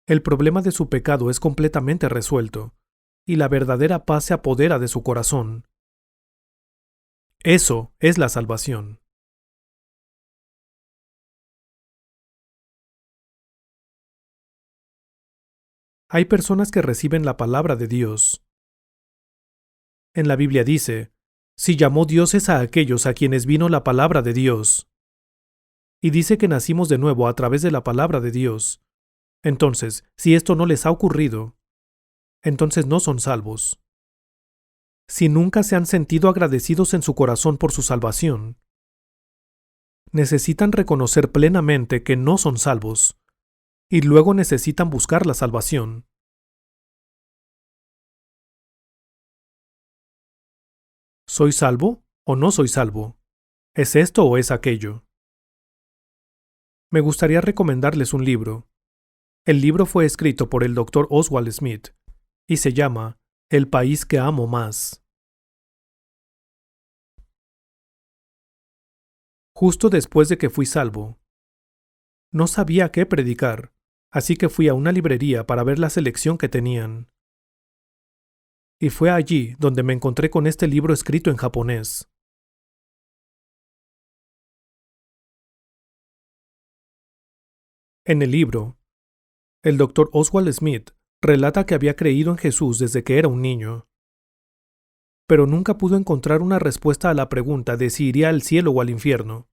S1: el problema de su pecado es completamente resuelto, y la verdadera paz se apodera de su corazón. Eso es la salvación. Hay personas que reciben la palabra de Dios. En la Biblia dice, si llamó dioses a aquellos a quienes vino la palabra de Dios. Y dice que nacimos de nuevo a través de la palabra de Dios. Entonces, si esto no les ha ocurrido, entonces no son salvos. Si nunca se han sentido agradecidos en su corazón por su salvación, necesitan reconocer plenamente que no son salvos, y luego necesitan buscar la salvación. ¿Soy salvo o no soy salvo? ¿Es esto o es aquello? Me gustaría recomendarles un libro. El libro fue escrito por el Dr. Oswald Smith y se llama El país que amo más. Justo después de que fui salvo, no sabía qué predicar, así que fui a una librería para ver la selección que tenían. Y fue allí donde me encontré con este libro escrito en japonés. En el libro, El Dr. Oswald Smith relata que había creído en Jesús desde que era un niño, pero nunca pudo encontrar una respuesta a la pregunta de si iría al cielo o al infierno.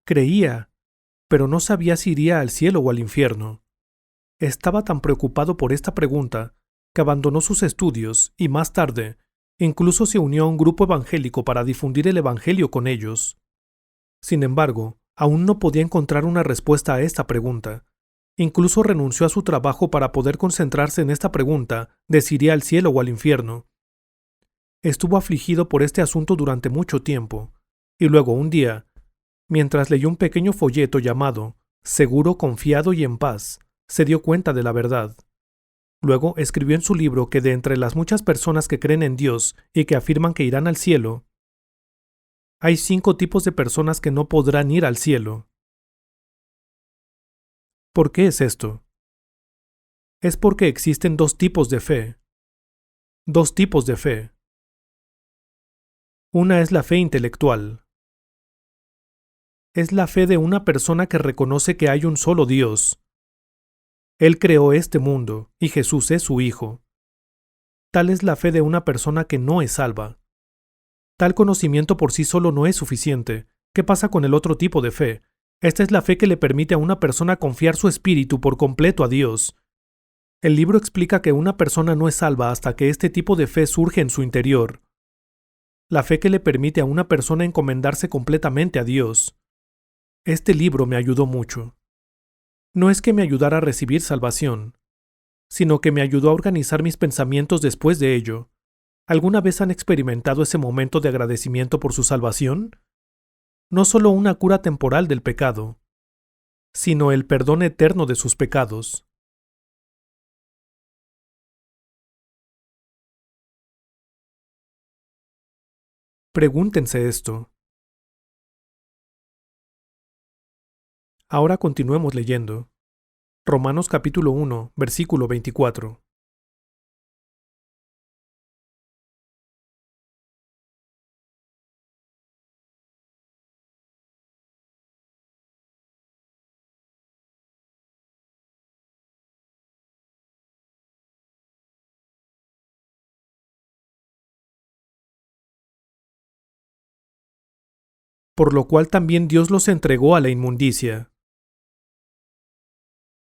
S1: Creía, pero no sabía si iría al cielo o al infierno. Estaba tan preocupado por esta pregunta que abandonó sus estudios y más tarde, incluso se unió a un grupo evangélico para difundir el Evangelio con ellos. Sin embargo, aún no podía encontrar una respuesta a esta pregunta. Incluso renunció a su trabajo para poder concentrarse en esta pregunta de si iría al cielo o al infierno. Estuvo afligido por este asunto durante mucho tiempo, y luego un día, mientras leyó un pequeño folleto llamado Seguro, confiado y en paz, se dio cuenta de la verdad. Luego escribió en su libro que de entre las muchas personas que creen en Dios y que afirman que irán al cielo, hay 5 tipos de personas que no podrán ir al cielo. ¿Por qué es esto? Es porque existen 2 tipos de fe. 2 tipos de fe. Una es la fe intelectual. Es la fe de una persona que reconoce que hay un solo Dios. Él creó este mundo, y Jesús es su Hijo. Tal es la fe de una persona que no es salva. Tal conocimiento por sí solo no es suficiente. ¿Qué pasa con el otro tipo de fe? Esta es la fe que le permite a una persona confiar su espíritu por completo a Dios. El libro explica que una persona no es salva hasta que este tipo de fe surge en su interior. La fe que le permite a una persona encomendarse completamente a Dios. Este libro me ayudó mucho. No es que me ayudara a recibir salvación, sino que me ayudó a organizar mis pensamientos después de ello. ¿Alguna vez han experimentado ese momento de agradecimiento por su salvación? No solo una cura temporal del pecado, sino el perdón eterno de sus pecados. Pregúntense esto. Ahora continuemos leyendo. Romanos capítulo 1, versículo 24. Por lo cual también Dios los entregó a la inmundicia,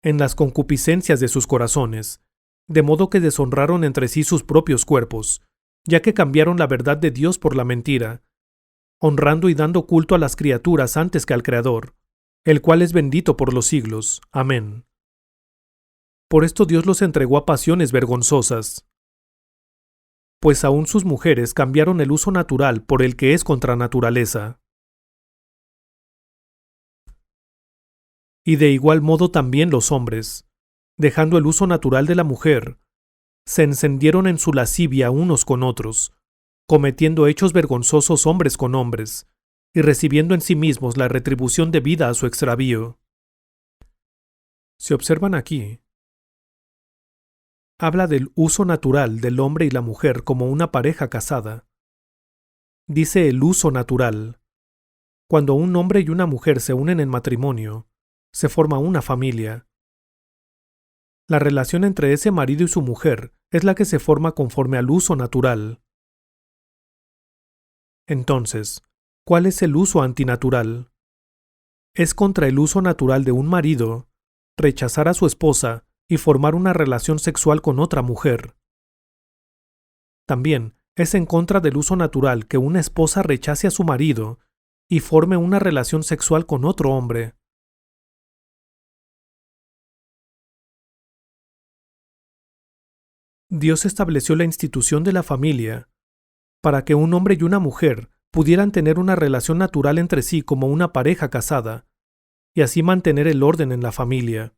S1: en las concupiscencias de sus corazones, de modo que deshonraron entre sí sus propios cuerpos, ya que cambiaron la verdad de Dios por la mentira, honrando y dando culto a las criaturas antes que al Creador, el cual es bendito por los siglos. Amén. Por esto Dios los entregó a pasiones vergonzosas, pues aún sus mujeres cambiaron el uso natural por el que es contra naturaleza. Y de igual modo también los hombres, dejando el uso natural de la mujer, se encendieron en su lascivia unos con otros, cometiendo hechos vergonzosos hombres con hombres, y recibiendo en sí mismos la retribución debida a su extravío. Se observan aquí. Habla del uso natural del hombre y la mujer como una pareja casada. Dice el uso natural. Cuando un hombre y una mujer se unen en matrimonio, se forma una familia. La relación entre ese marido y su mujer es la que se forma conforme al uso natural. Entonces, ¿cuál es el uso antinatural? Es contra el uso natural de un marido rechazar a su esposa y formar una relación sexual con otra mujer. También es en contra del uso natural que una esposa rechace a su marido y forme una relación sexual con otro hombre. Dios estableció la institución de la familia para que un hombre y una mujer pudieran tener una relación natural entre sí como una pareja casada, y así mantener el orden en la familia.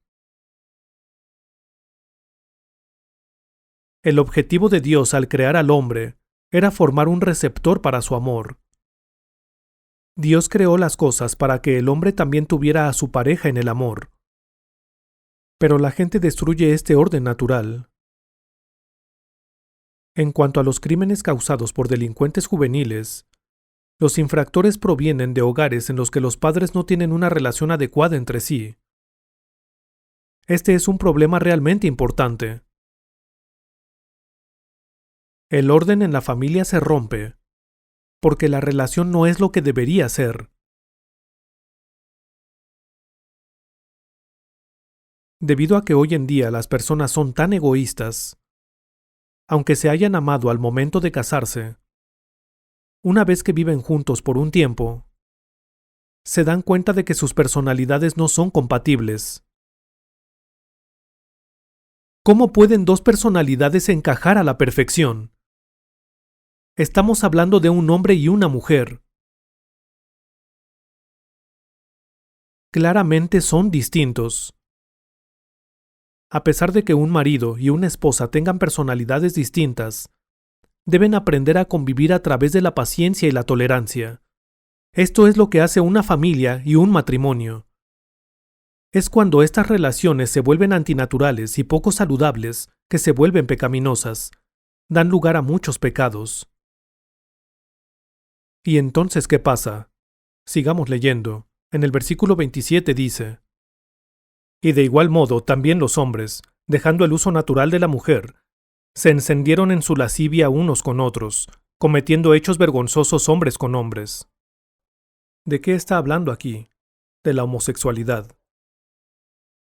S1: El objetivo de Dios al crear al hombre era formar un receptor para su amor. Dios creó las cosas para que el hombre también tuviera a su pareja en el amor. Pero la gente destruye este orden natural. En cuanto a los crímenes causados por delincuentes juveniles, los infractores provienen de hogares en los que los padres no tienen una relación adecuada entre sí. Este es un problema realmente importante. El orden en la familia se rompe porque la relación no es lo que debería ser. Debido a que hoy en día las personas son tan egoístas, aunque se hayan amado al momento de casarse, una vez que viven juntos por un tiempo, se dan cuenta de que sus personalidades no son compatibles. ¿Cómo pueden dos personalidades encajar a la perfección? Estamos hablando de un hombre y una mujer. Claramente son distintos. A pesar de que un marido y una esposa tengan personalidades distintas, deben aprender a convivir a través de la paciencia y la tolerancia. Esto es lo que hace una familia y un matrimonio. Es cuando estas relaciones se vuelven antinaturales y poco saludables que se vuelven pecaminosas, dan lugar a muchos pecados. ¿Y entonces qué pasa? Sigamos leyendo. En el versículo 27 dice: Y de igual modo también los hombres, dejando el uso natural de la mujer, se encendieron en su lascivia unos con otros, cometiendo hechos vergonzosos hombres con hombres. ¿De qué está hablando aquí? De la homosexualidad.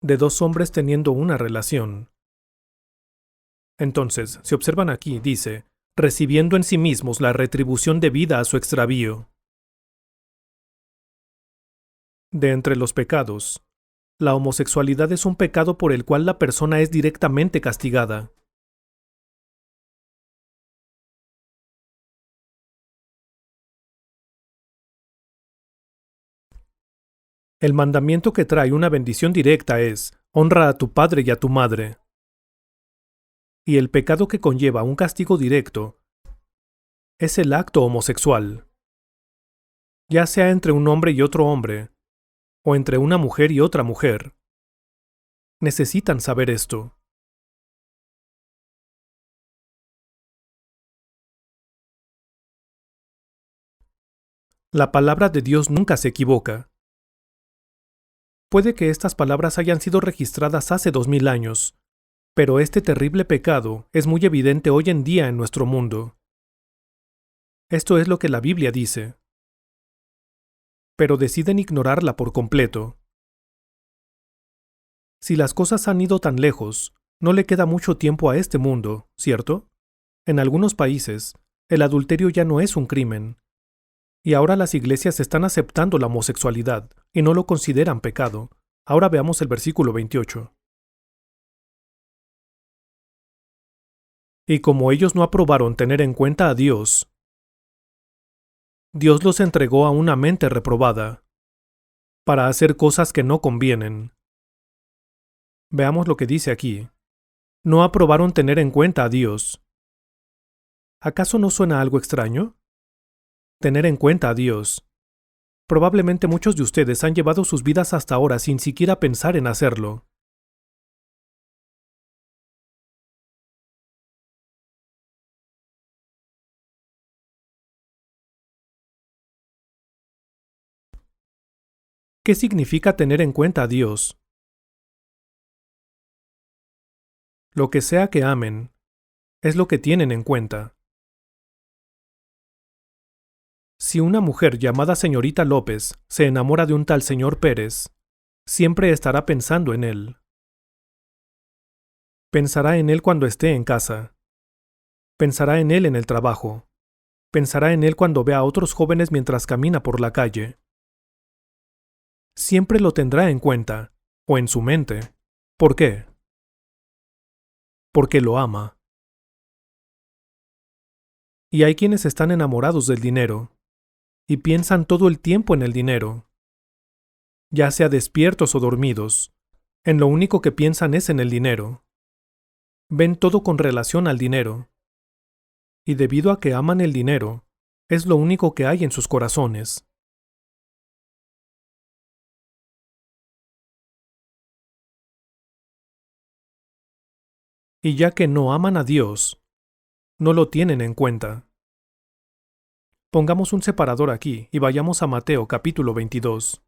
S1: De dos hombres teniendo una relación. Entonces, si observan aquí, dice, recibiendo en sí mismos la retribución debida a su extravío. De entre los pecados, la homosexualidad es un pecado por el cual la persona es directamente castigada. El mandamiento que trae una bendición directa es, honra a tu padre y a tu madre. Y el pecado que conlleva un castigo directo es el acto homosexual, ya sea entre un hombre y otro hombre, o entre una mujer y otra mujer. Necesitan saber esto. La palabra de Dios nunca se equivoca. Puede que estas palabras hayan sido registradas hace 2000 años, pero este terrible pecado es muy evidente hoy en día en nuestro mundo. Esto es lo que la Biblia dice. Pero deciden ignorarla por completo. Si las cosas han ido tan lejos, no le queda mucho tiempo a este mundo, ¿cierto? En algunos países, el adulterio ya no es un crimen. Y ahora las iglesias están aceptando la homosexualidad y no lo consideran pecado. Ahora veamos el versículo 28. Y como ellos no aprobaron tener en cuenta a Dios, Dios los entregó a una mente reprobada, para hacer cosas que no convienen. Veamos lo que dice aquí. No aprobaron tener en cuenta a Dios. ¿Acaso no suena algo extraño? Tener en cuenta a Dios. Probablemente muchos de ustedes han llevado sus vidas hasta ahora sin siquiera pensar en hacerlo. ¿Qué significa tener en cuenta a Dios? Lo que sea que amen, es lo que tienen en cuenta. Si una mujer llamada señorita López se enamora de un tal señor Pérez, siempre estará pensando en él. Pensará en él cuando esté en casa. Pensará en él en el trabajo. Pensará en él cuando vea a otros jóvenes mientras camina por la calle. Siempre lo tendrá en cuenta, o en su mente. ¿Por qué? Porque lo ama. Y hay quienes están enamorados del dinero, y piensan todo el tiempo en el dinero. Ya sea despiertos o dormidos, en lo único que piensan es en el dinero. Ven todo con relación al dinero. Y debido a que aman el dinero, es lo único que hay en sus corazones. Y ya que no aman a Dios, no lo tienen en cuenta. Pongamos un separador aquí y vayamos a Mateo capítulo 22.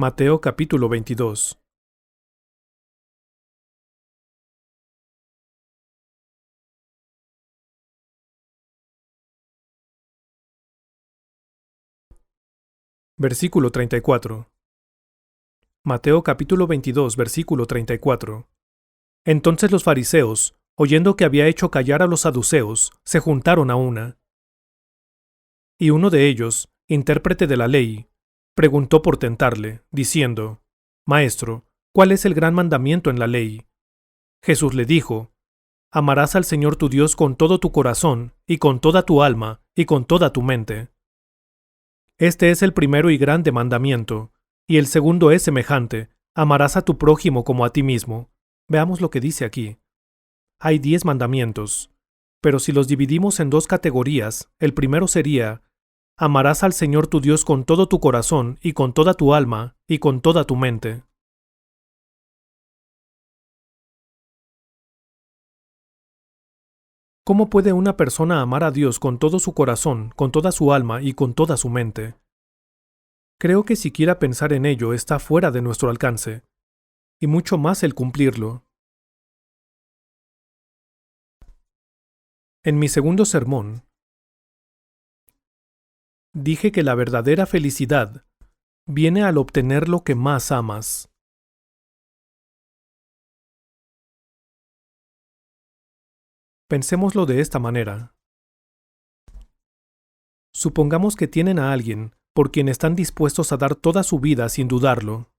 S1: Mateo capítulo 22. Versículo 34. Mateo capítulo 22, versículo 34. Entonces los fariseos, oyendo que había hecho callar a los saduceos, se juntaron a una. Y uno de ellos, intérprete de la ley, preguntó por tentarle, diciendo: Maestro, ¿cuál es el gran mandamiento en la ley? Jesús le dijo: Amarás al Señor tu Dios con todo tu corazón, y con toda tu alma, y con toda tu mente. Este es el primero y grande mandamiento, y el segundo es semejante: amarás a tu prójimo como a ti mismo. Veamos lo que dice aquí. Hay 10 mandamientos, pero si los dividimos en dos categorías, el primero sería: amarás al Señor tu Dios con todo tu corazón, y con toda tu alma, y con toda tu mente. ¿Cómo puede una persona amar a Dios con todo su corazón, con toda su alma y con toda su mente? Creo que siquiera pensar en ello está fuera de nuestro alcance, y mucho más el cumplirlo. En mi segundo sermón, dije que la verdadera felicidad viene al obtener lo que más amas. Pensémoslo de esta manera. Supongamos que tienen a alguien por quien están dispuestos a dar toda su vida sin dudarlo.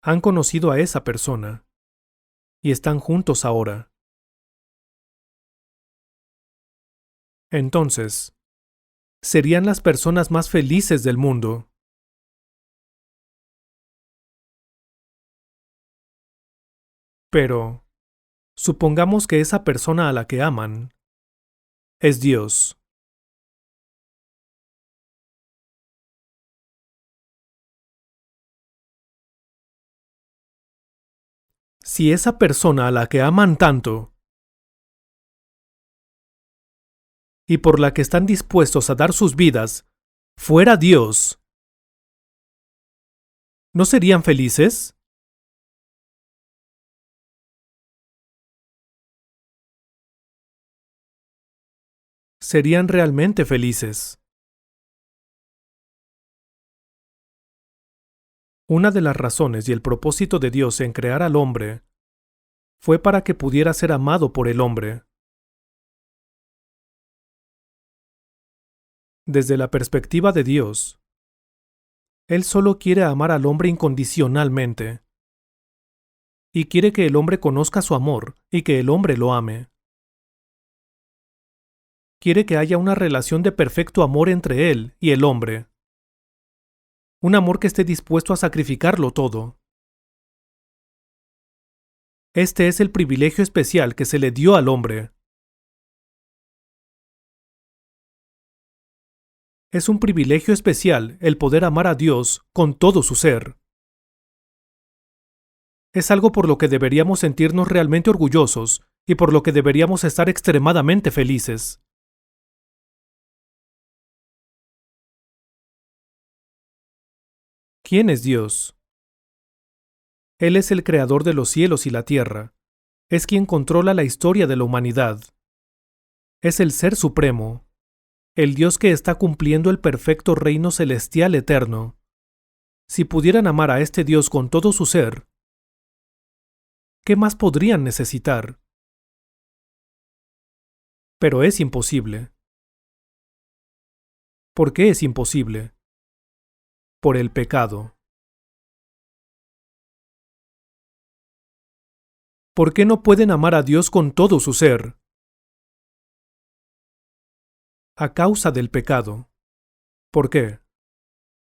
S1: Han conocido a esa persona y están juntos ahora. Entonces, serían las personas más felices del mundo. Pero, supongamos que esa persona a la que aman es Dios. Si esa persona a la que aman tanto y por la que están dispuestos a dar sus vidas fuera Dios, ¿no serían felices? Serían realmente felices. Una de las razones y el propósito de Dios en crear al hombre fue para que pudiera ser amado por el hombre. Desde la perspectiva de Dios, Él solo quiere amar al hombre incondicionalmente, y quiere que el hombre conozca su amor y que el hombre lo ame. Quiere que haya una relación de perfecto amor entre Él y el hombre. Un amor que esté dispuesto a sacrificarlo todo. Este es el privilegio especial que se le dio al hombre. Es un privilegio especial el poder amar a Dios con todo su ser. Es algo por lo que deberíamos sentirnos realmente orgullosos y por lo que deberíamos estar extremadamente felices. ¿Quién es Dios? Él es el creador de los cielos y la tierra. Es quien controla la historia de la humanidad. Es el Ser Supremo, el Dios que está cumpliendo el perfecto reino celestial eterno. Si pudieran amar a este Dios con todo su ser, ¿qué más podrían necesitar? Pero es imposible. ¿Por qué es imposible? Por el pecado. ¿Por qué no pueden amar a Dios con todo su ser? A causa del pecado. ¿Por qué?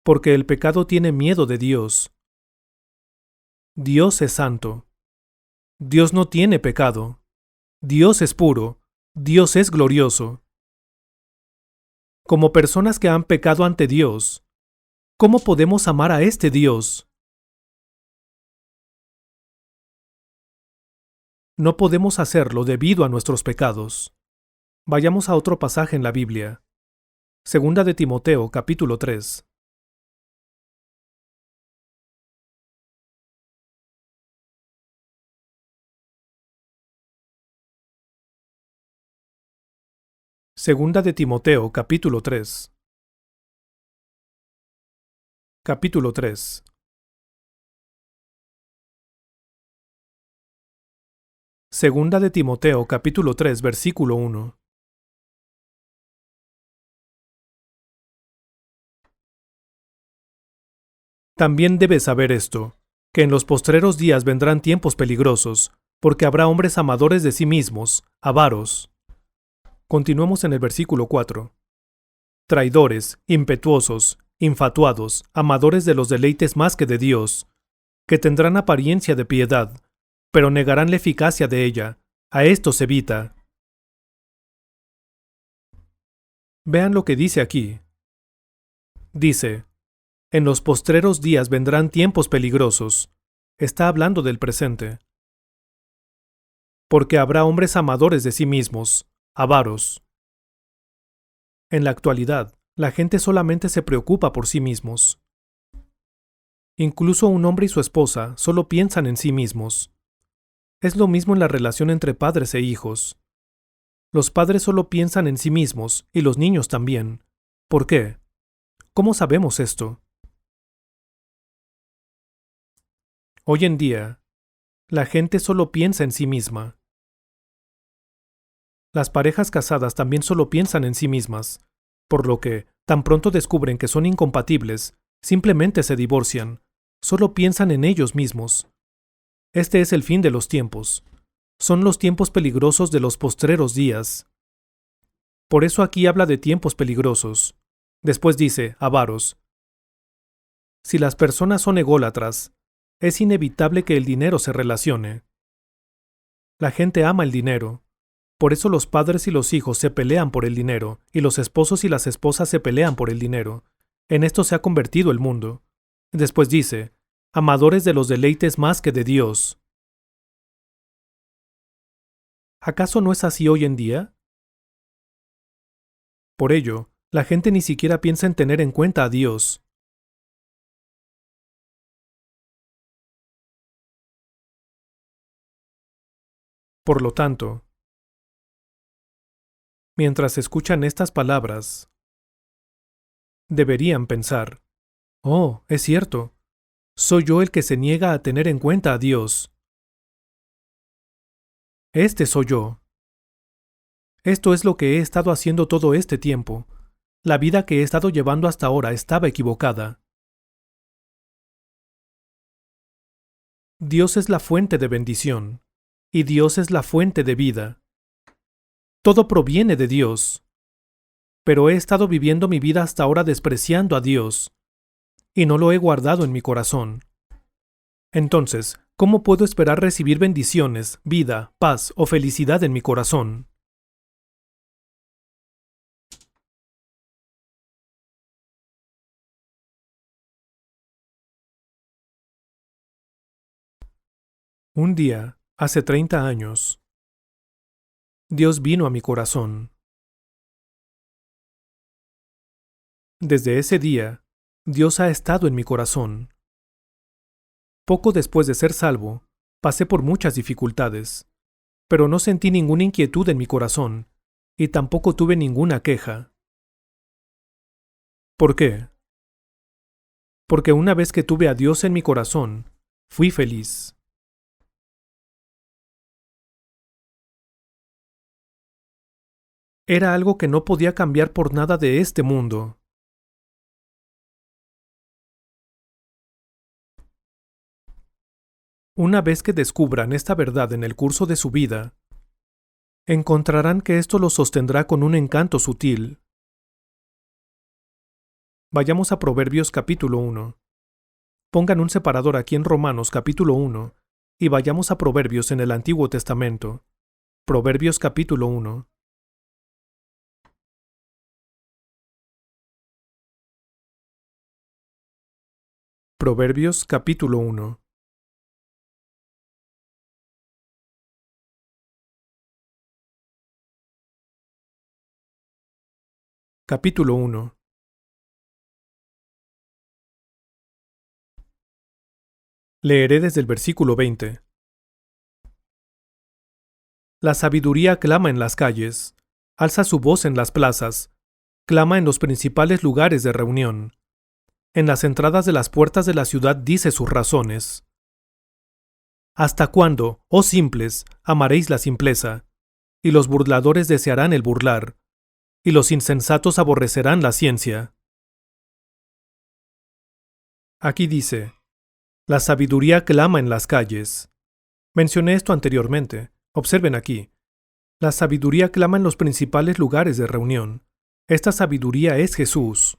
S1: Porque el pecado tiene miedo de Dios. Dios es santo. Dios no tiene pecado. Dios es puro. Dios es glorioso. Como personas que han pecado ante Dios, ¿cómo podemos amar a este Dios? No podemos hacerlo debido a nuestros pecados. Vayamos a otro pasaje en la Biblia. Segunda de Timoteo, capítulo 3. Segunda de Timoteo, capítulo 3. Capítulo 3. Segunda de Timoteo, capítulo 3, versículo 1. También debes saber esto, que en los postreros días vendrán tiempos peligrosos, porque habrá hombres amadores de sí mismos, avaros. Continuemos en el versículo 4. Traidores, impetuosos, infatuados, amadores de los deleites más que de Dios, que tendrán apariencia de piedad, pero negarán la eficacia de ella. A estos evita. Vean lo que dice aquí. Dice, en los postreros días vendrán tiempos peligrosos. Está hablando del presente. Porque habrá hombres amadores de sí mismos, avaros. En la actualidad, la gente solamente se preocupa por sí mismos. Incluso un hombre y su esposa solo piensan en sí mismos. Es lo mismo en la relación entre padres e hijos. Los padres solo piensan en sí mismos y los niños también. ¿Por qué? ¿Cómo sabemos esto? Hoy en día, la gente solo piensa en sí misma. Las parejas casadas también solo piensan en sí mismas, por lo que, tan pronto descubren que son incompatibles, simplemente se divorcian, solo piensan en ellos mismos. Este es el fin de los tiempos. Son los tiempos peligrosos de los postreros días. Por eso aquí habla de tiempos peligrosos. Después dice, avaros. Si las personas son ególatras, es inevitable que el dinero se relacione. La gente ama el dinero. Por eso los padres y los hijos se pelean por el dinero, y los esposos y las esposas se pelean por el dinero. En esto se ha convertido el mundo. Después dice, amadores de los deleites más que de Dios. ¿Acaso no es así hoy en día? Por ello, la gente ni siquiera piensa en tener en cuenta a Dios. Por lo tanto, mientras escuchan estas palabras, deberían pensar, oh, es cierto, soy yo el que se niega a tener en cuenta a Dios. Este soy yo. Esto es lo que he estado haciendo todo este tiempo. La vida que he estado llevando hasta ahora estaba equivocada. Dios es la fuente de bendición, y Dios es la fuente de vida. Todo proviene de Dios. Pero he estado viviendo mi vida hasta ahora despreciando a Dios, y no lo he guardado en mi corazón. Entonces, ¿cómo puedo esperar recibir bendiciones, vida, paz o felicidad en mi corazón? Un día, hace 30 años, Dios vino a mi corazón. Desde ese día, Dios ha estado en mi corazón. Poco después de ser salvo, pasé por muchas dificultades, pero no sentí ninguna inquietud en mi corazón, y tampoco tuve ninguna queja. ¿Por qué? Porque una vez que tuve a Dios en mi corazón, fui feliz. Era algo que no podía cambiar por nada de este mundo. Una vez que descubran esta verdad en el curso de su vida, encontrarán que esto los sostendrá con un encanto sutil. Vayamos a Proverbios capítulo 1. Pongan un separador aquí en Romanos capítulo 1 y vayamos a Proverbios en el Antiguo Testamento. Proverbios capítulo 1. Proverbios capítulo 1. Capítulo 1. Leeré desde el versículo 20. La sabiduría clama en las calles, alza su voz en las plazas, clama en los principales lugares de reunión. En las entradas de las puertas de la ciudad dice sus razones. ¿Hasta cuándo, oh simples, amaréis la simpleza? Y los burladores desearán el burlar, y los insensatos aborrecerán la ciencia. Aquí dice, la sabiduría clama en las calles. Mencioné esto anteriormente. Observen aquí. La sabiduría clama en los principales lugares de reunión. Esta sabiduría es Jesús,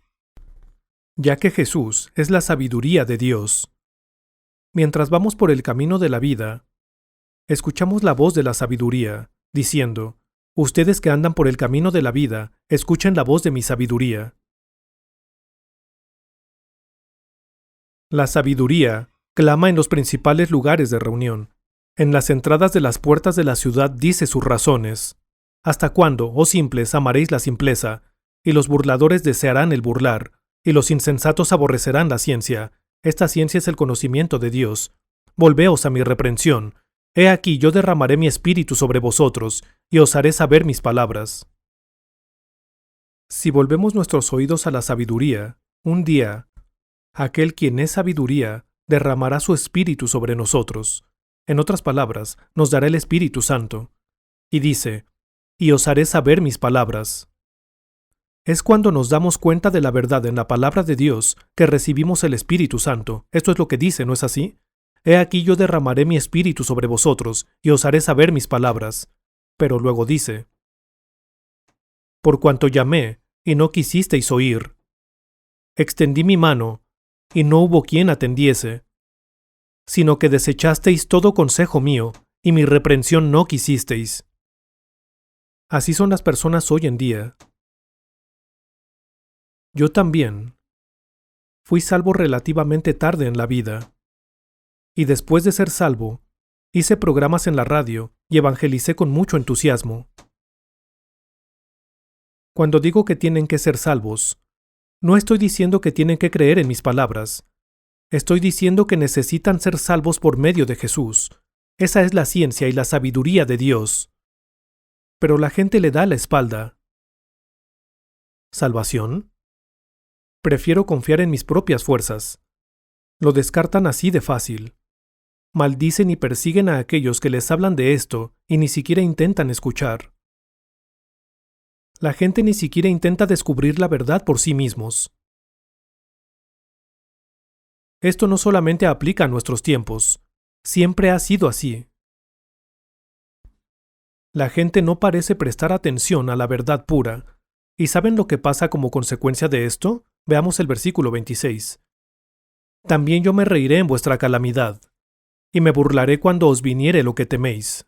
S1: ya que Jesús es la sabiduría de Dios. Mientras vamos por el camino de la vida, escuchamos la voz de la sabiduría, diciendo, ustedes que andan por el camino de la vida, escuchen la voz de mi sabiduría. La sabiduría clama en los principales lugares de reunión. En las entradas de las puertas de la ciudad dice sus razones. ¿Hasta cuándo, oh simples, amaréis la simpleza? Y los burladores desearán el burlar, y los insensatos aborrecerán la ciencia. Esta ciencia es el conocimiento de Dios. Volveos a mi reprensión. He aquí yo derramaré mi espíritu sobre vosotros, y os haré saber mis palabras. Si volvemos nuestros oídos a la sabiduría, un día, aquel quien es sabiduría derramará su espíritu sobre nosotros. En otras palabras, nos dará el Espíritu Santo. Y dice, y os haré saber mis palabras. Es cuando nos damos cuenta de la verdad en la palabra de Dios que recibimos el Espíritu Santo. Esto es lo que dice, ¿no es así? He aquí yo derramaré mi espíritu sobre vosotros, y os haré saber mis palabras. Pero luego dice, por cuanto llamé, y no quisisteis oír. Extendí mi mano, y no hubo quien atendiese. Sino que desechasteis todo consejo mío, y mi reprensión no quisisteis. Así son las personas hoy en día. Yo también fui salvo relativamente tarde en la vida. Y después de ser salvo, hice programas en la radio y evangelicé con mucho entusiasmo. Cuando digo que tienen que ser salvos, no estoy diciendo que tienen que creer en mis palabras. Estoy diciendo que necesitan ser salvos por medio de Jesús. Esa es la ciencia y la sabiduría de Dios. Pero la gente le da la espalda. ¿Salvación? Prefiero confiar en mis propias fuerzas. Lo descartan así de fácil. Maldicen y persiguen a aquellos que les hablan de esto y ni siquiera intentan escuchar. La gente ni siquiera intenta descubrir la verdad por sí mismos. Esto no solamente aplica a nuestros tiempos, siempre ha sido así. La gente no parece prestar atención a la verdad pura. ¿Y saben lo que pasa como consecuencia de esto? Veamos el versículo 26. También yo me reiré en vuestra calamidad, y me burlaré cuando os viniere lo que teméis.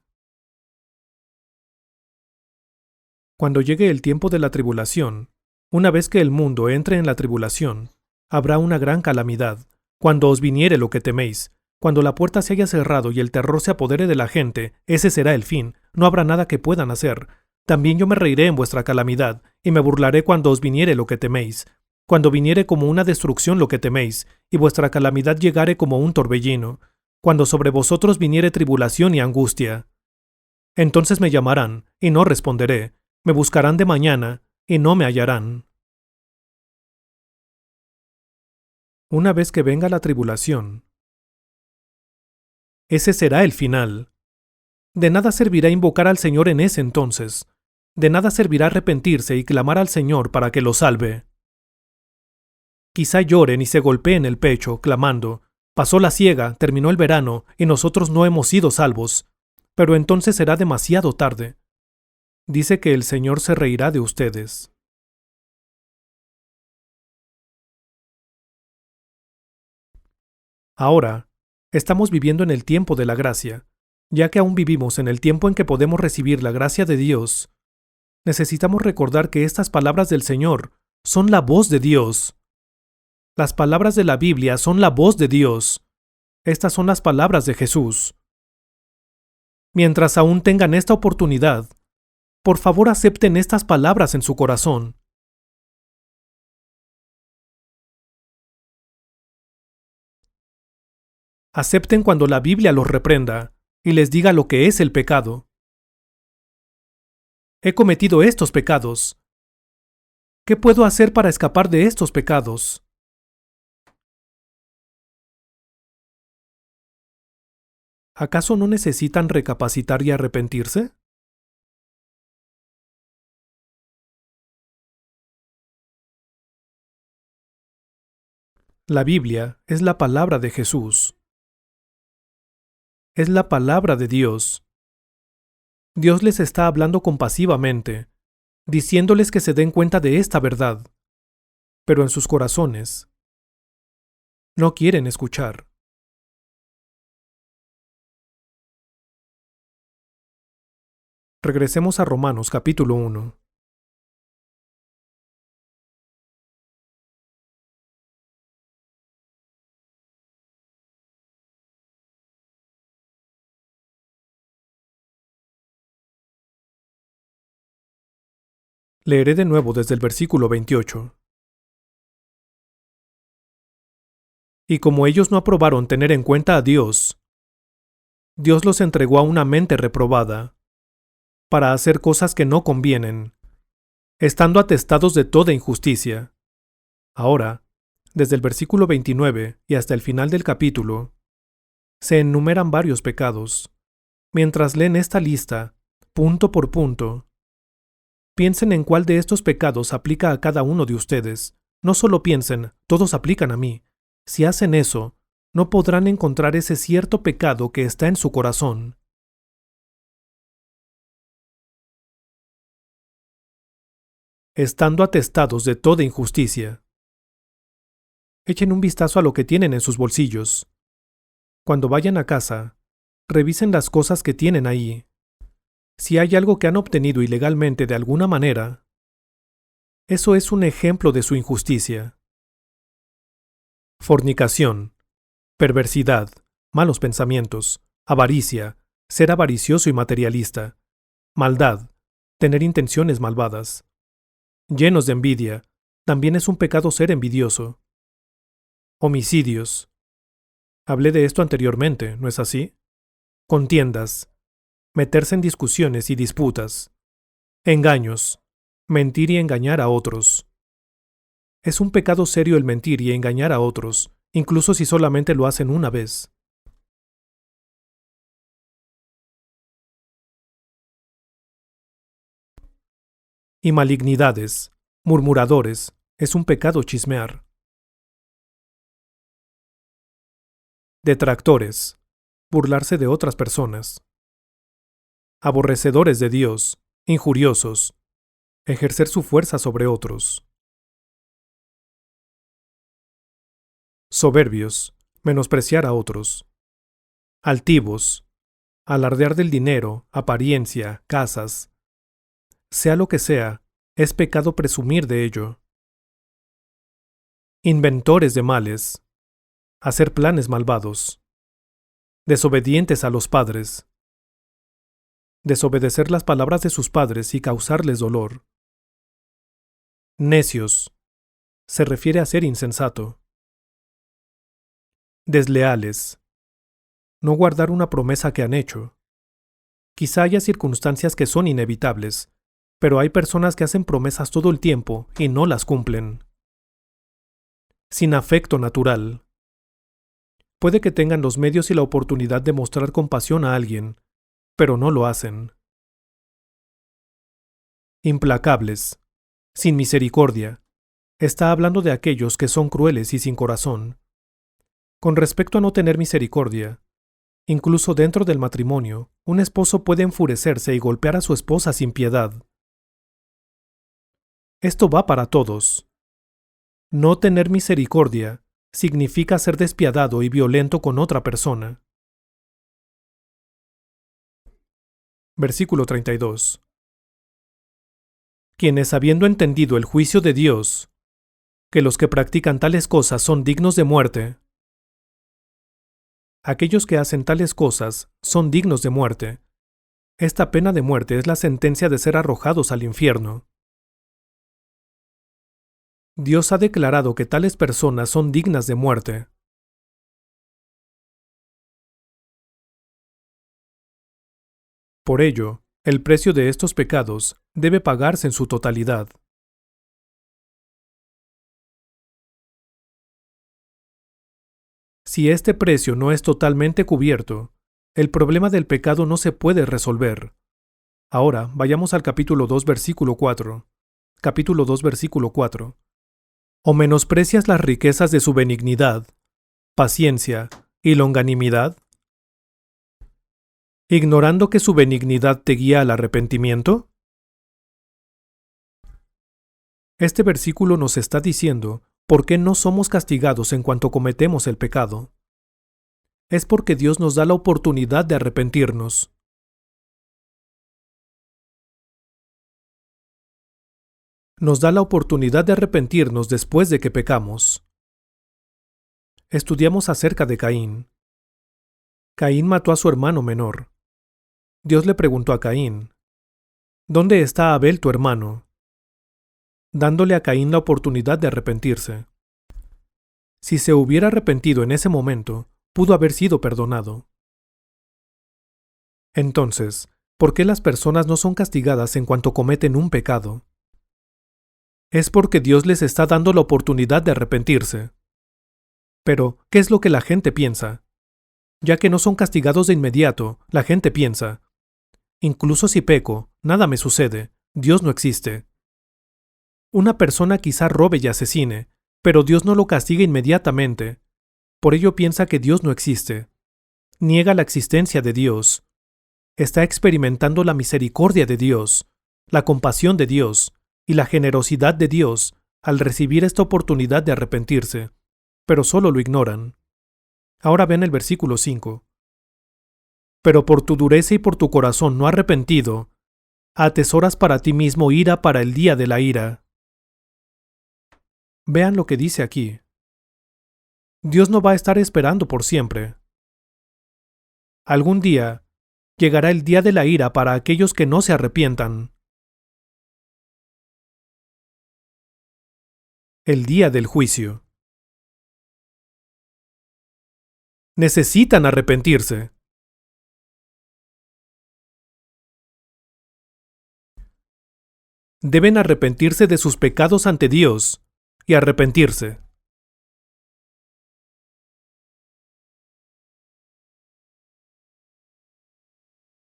S1: Cuando llegue el tiempo de la tribulación, una vez que el mundo entre en la tribulación, habrá una gran calamidad, cuando os viniere lo que teméis. Cuando la puerta se haya cerrado y el terror se apodere de la gente, ese será el fin, no habrá nada que puedan hacer. También yo me reiré en vuestra calamidad, y me burlaré cuando os viniere lo que teméis. Cuando viniere como una destrucción lo que teméis, y vuestra calamidad llegare como un torbellino. Cuando sobre vosotros viniere tribulación y angustia. Entonces me llamarán, y no responderé. Me buscarán de mañana, y no me hallarán. Una vez que venga la tribulación, ese será el final. De nada servirá invocar al Señor en ese entonces. De nada servirá arrepentirse y clamar al Señor para que lo salve. Quizá lloren y se golpeen el pecho, clamando, pasó la siega, terminó el verano, y nosotros no hemos sido salvos. Pero entonces será demasiado tarde. Dice que el Señor se reirá de ustedes. Ahora, estamos viviendo en el tiempo de la gracia. Ya que aún vivimos en el tiempo en que podemos recibir la gracia de Dios, necesitamos recordar que estas palabras del Señor son la voz de Dios. Las palabras de la Biblia son la voz de Dios. Estas son las palabras de Jesús. Mientras aún tengan esta oportunidad, por favor acepten estas palabras en su corazón. Acepten cuando la Biblia los reprenda y les diga lo que es el pecado. He cometido estos pecados. ¿Qué puedo hacer para escapar de estos pecados? ¿Acaso no necesitan recapacitar y arrepentirse? La Biblia es la palabra de Jesús. Es la palabra de Dios. Dios les está hablando compasivamente, diciéndoles que se den cuenta de esta verdad, pero en sus corazones no quieren escuchar. Regresemos a Romanos capítulo 1. Leeré de nuevo desde el versículo 28. Y como ellos no aprobaron tener en cuenta a Dios, Dios los entregó a una mente reprobada, para hacer cosas que no convienen, estando atestados de toda injusticia. Ahora, desde el versículo 29 y hasta el final del capítulo, se enumeran varios pecados. Mientras leen esta lista, punto por punto, piensen en cuál de estos pecados aplica a cada uno de ustedes. No solo piensen, todos aplican a mí. Si hacen eso, no podrán encontrar ese cierto pecado que está en su corazón. Estando atestados de toda injusticia. Echen un vistazo a lo que tienen en sus bolsillos. Cuando vayan a casa, revisen las cosas que tienen ahí. Si hay algo que han obtenido ilegalmente de alguna manera, eso es un ejemplo de su injusticia. Fornicación, perversidad, malos pensamientos, avaricia, ser avaricioso y materialista, maldad, tener intenciones malvadas. Llenos de envidia, también es un pecado ser envidioso. Homicidios. Hablé de esto anteriormente, ¿no es así? Contiendas. Meterse en discusiones y disputas. Engaños. Mentir y engañar a otros. Es un pecado serio el mentir y engañar a otros, incluso si solamente lo hacen una vez. Y malignidades. Murmuradores. Es un pecado chismear. Detractores. Burlarse de otras personas. Aborrecedores de Dios. Injuriosos. Ejercer su fuerza sobre otros. Soberbios, menospreciar a otros. Altivos, alardear del dinero, apariencia, casas. Sea lo que sea, es pecado presumir de ello. Inventores de males, hacer planes malvados. Desobedientes a los padres. Desobedecer las palabras de sus padres y causarles dolor. Necios, se refiere a ser insensato. Desleales, no guardar una promesa que han hecho. Quizá haya circunstancias que son inevitables, pero hay personas que hacen promesas todo el tiempo y no las cumplen. Sin afecto natural. Puede que tengan los medios y la oportunidad de mostrar compasión a alguien, pero no lo hacen. Implacables. Sin misericordia. Está hablando de aquellos que son crueles y sin corazón. Con respecto a no tener misericordia, incluso dentro del matrimonio, un esposo puede enfurecerse y golpear a su esposa sin piedad. Esto va para todos. No tener misericordia significa ser despiadado y violento con otra persona. Versículo 32. Quienes habiendo entendido el juicio de Dios, que los que practican tales cosas son dignos de muerte, aquellos que hacen tales cosas son dignos de muerte. Esta pena de muerte es la sentencia de ser arrojados al infierno. Dios ha declarado que tales personas son dignas de muerte. Por ello, el precio de estos pecados debe pagarse en su totalidad. Si este precio no es totalmente cubierto, el problema del pecado no se puede resolver. Ahora, vayamos al capítulo 2, versículo 4. Capítulo 2, versículo 4. ¿O menosprecias las riquezas de su benignidad, paciencia y longanimidad, ignorando que su benignidad te guía al arrepentimiento? Este versículo nos está diciendo por qué no somos castigados en cuanto cometemos el pecado. Es porque Dios nos da la oportunidad de arrepentirnos. Nos da la oportunidad de arrepentirnos después de que pecamos. Estudiamos acerca de Caín. Caín mató a su hermano menor. Dios le preguntó a Caín, ¿dónde está Abel tu hermano?, dándole a Caín la oportunidad de arrepentirse. Si se hubiera arrepentido en ese momento, pudo haber sido perdonado. Entonces, ¿por qué las personas no son castigadas en cuanto cometen un pecado? Es porque Dios les está dando la oportunidad de arrepentirse. Pero, ¿qué es lo que la gente piensa? Ya que no son castigados de inmediato, la gente piensa, incluso si peco, nada me sucede, Dios no existe. Una persona quizá robe y asesine, pero Dios no lo castiga inmediatamente. Por ello piensa que Dios no existe. Niega la existencia de Dios. Está experimentando la misericordia de Dios, la compasión de Dios y la generosidad de Dios al recibir esta oportunidad de arrepentirse, pero solo lo ignoran. Ahora ven el versículo 5. Pero por tu dureza y por tu corazón no arrepentido, atesoras para ti mismo ira para el día de la ira. Vean lo que dice aquí. Dios no va a estar esperando por siempre. Algún día llegará el día de la ira para aquellos que no se arrepientan. El día del juicio. Necesitan arrepentirse. Deben arrepentirse de sus pecados ante Dios y arrepentirse.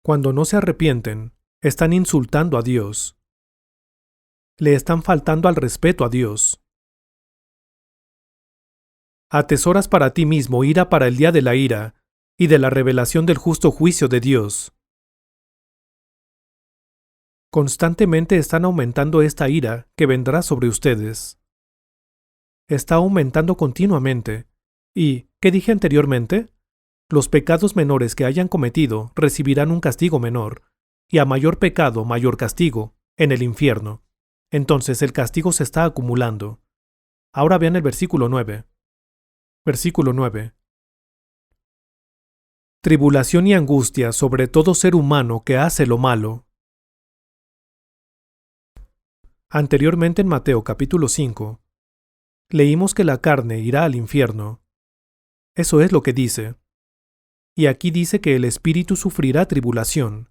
S1: Cuando no se arrepienten, están insultando a Dios. Le están faltando al respeto a Dios. Atesoras para ti mismo ira para el día de la ira y de la revelación del justo juicio de Dios. Constantemente están aumentando esta ira que vendrá sobre ustedes. Está aumentando continuamente. ¿Y qué dije anteriormente? Los pecados menores que hayan cometido recibirán un castigo menor, y a mayor pecado, mayor castigo, en el infierno. Entonces el castigo se está acumulando. Ahora vean el versículo 9. Versículo 9. Tribulación y angustia sobre todo ser humano que hace lo malo. Anteriormente en Mateo capítulo 5, leímos que la carne irá al infierno. Eso es lo que dice. Y aquí dice que el espíritu sufrirá tribulación.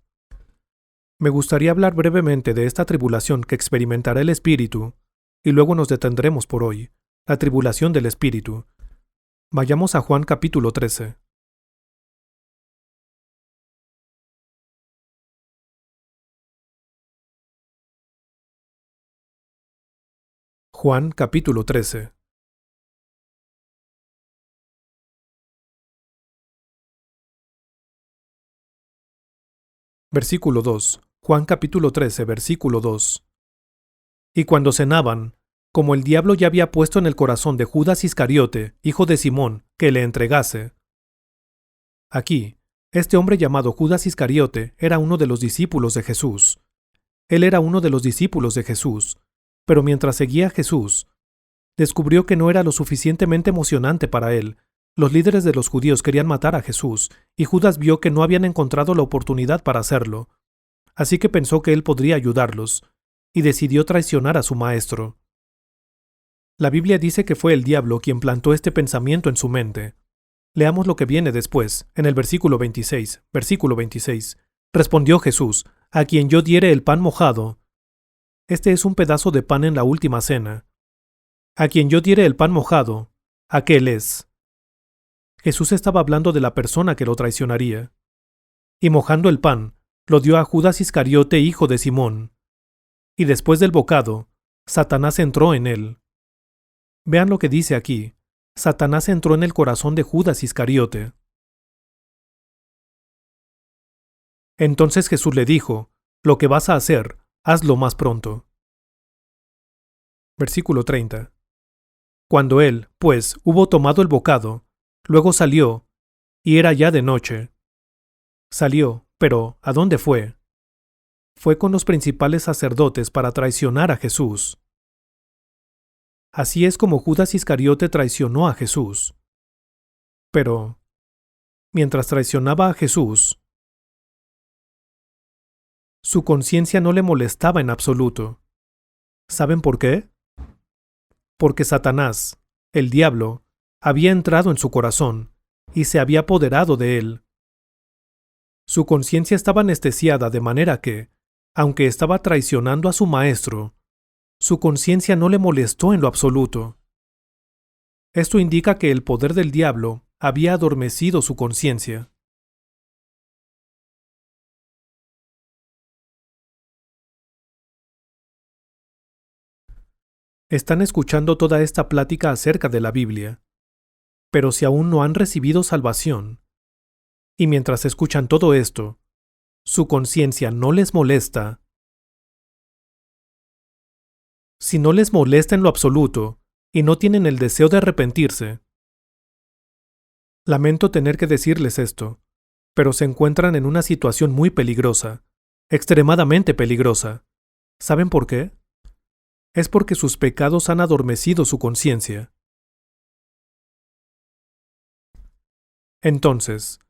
S1: Me gustaría hablar brevemente de esta tribulación que experimentará el espíritu, y luego nos detendremos por hoy, la tribulación del espíritu. Vayamos a Juan capítulo 13. Juan capítulo 13. Versículo 2. Juan capítulo 13, versículo 2. Y cuando cenaban, como el diablo ya había puesto en el corazón de Judas Iscariote, hijo de Simón, que le entregase. Aquí, este hombre llamado Judas Iscariote era uno de los discípulos de Jesús. Él era uno de los discípulos de Jesús, pero mientras seguía a Jesús, descubrió que no era lo suficientemente emocionante para él. Los líderes de los judíos querían matar a Jesús, y Judas vio que no habían encontrado la oportunidad para hacerlo. Así que pensó que él podría ayudarlos, y decidió traicionar a su maestro. La Biblia dice que fue el diablo quien plantó este pensamiento en su mente. Leamos lo que viene después, en el versículo 26. Versículo 26. Respondió Jesús: a quien yo diere el pan mojado, este es un pedazo de pan en la última cena. A quien yo diere el pan mojado, aquel es. Jesús estaba hablando de la persona que lo traicionaría. Y mojando el pan, lo dio a Judas Iscariote, hijo de Simón. Y después del bocado, Satanás entró en él. Vean lo que dice aquí. Satanás entró en el corazón de Judas Iscariote. Entonces Jesús le dijo: lo que vas a hacer, hazlo más pronto. Versículo 30. Cuando él, pues, hubo tomado el bocado, luego salió, y era ya de noche. Salió, pero ¿a dónde fue? Fue con los principales sacerdotes para traicionar a Jesús. Así es como Judas Iscariote traicionó a Jesús. Pero, mientras traicionaba a Jesús, su conciencia no le molestaba en absoluto. ¿Saben por qué? Porque Satanás, el diablo, había entrado en su corazón y se había apoderado de él. Su conciencia estaba anestesiada de manera que, aunque estaba traicionando a su maestro, su conciencia no le molestó en lo absoluto. Esto indica que el poder del diablo había adormecido su conciencia. Están escuchando toda esta plática acerca de la Biblia, pero si aún no han recibido salvación, y mientras escuchan todo esto, su conciencia no les molesta, si no les molesta en lo absoluto y no tienen el deseo de arrepentirse, lamento tener que decirles esto, pero se encuentran en una situación muy peligrosa, extremadamente peligrosa. ¿Saben por qué? Es porque sus pecados han adormecido su conciencia. Entonces,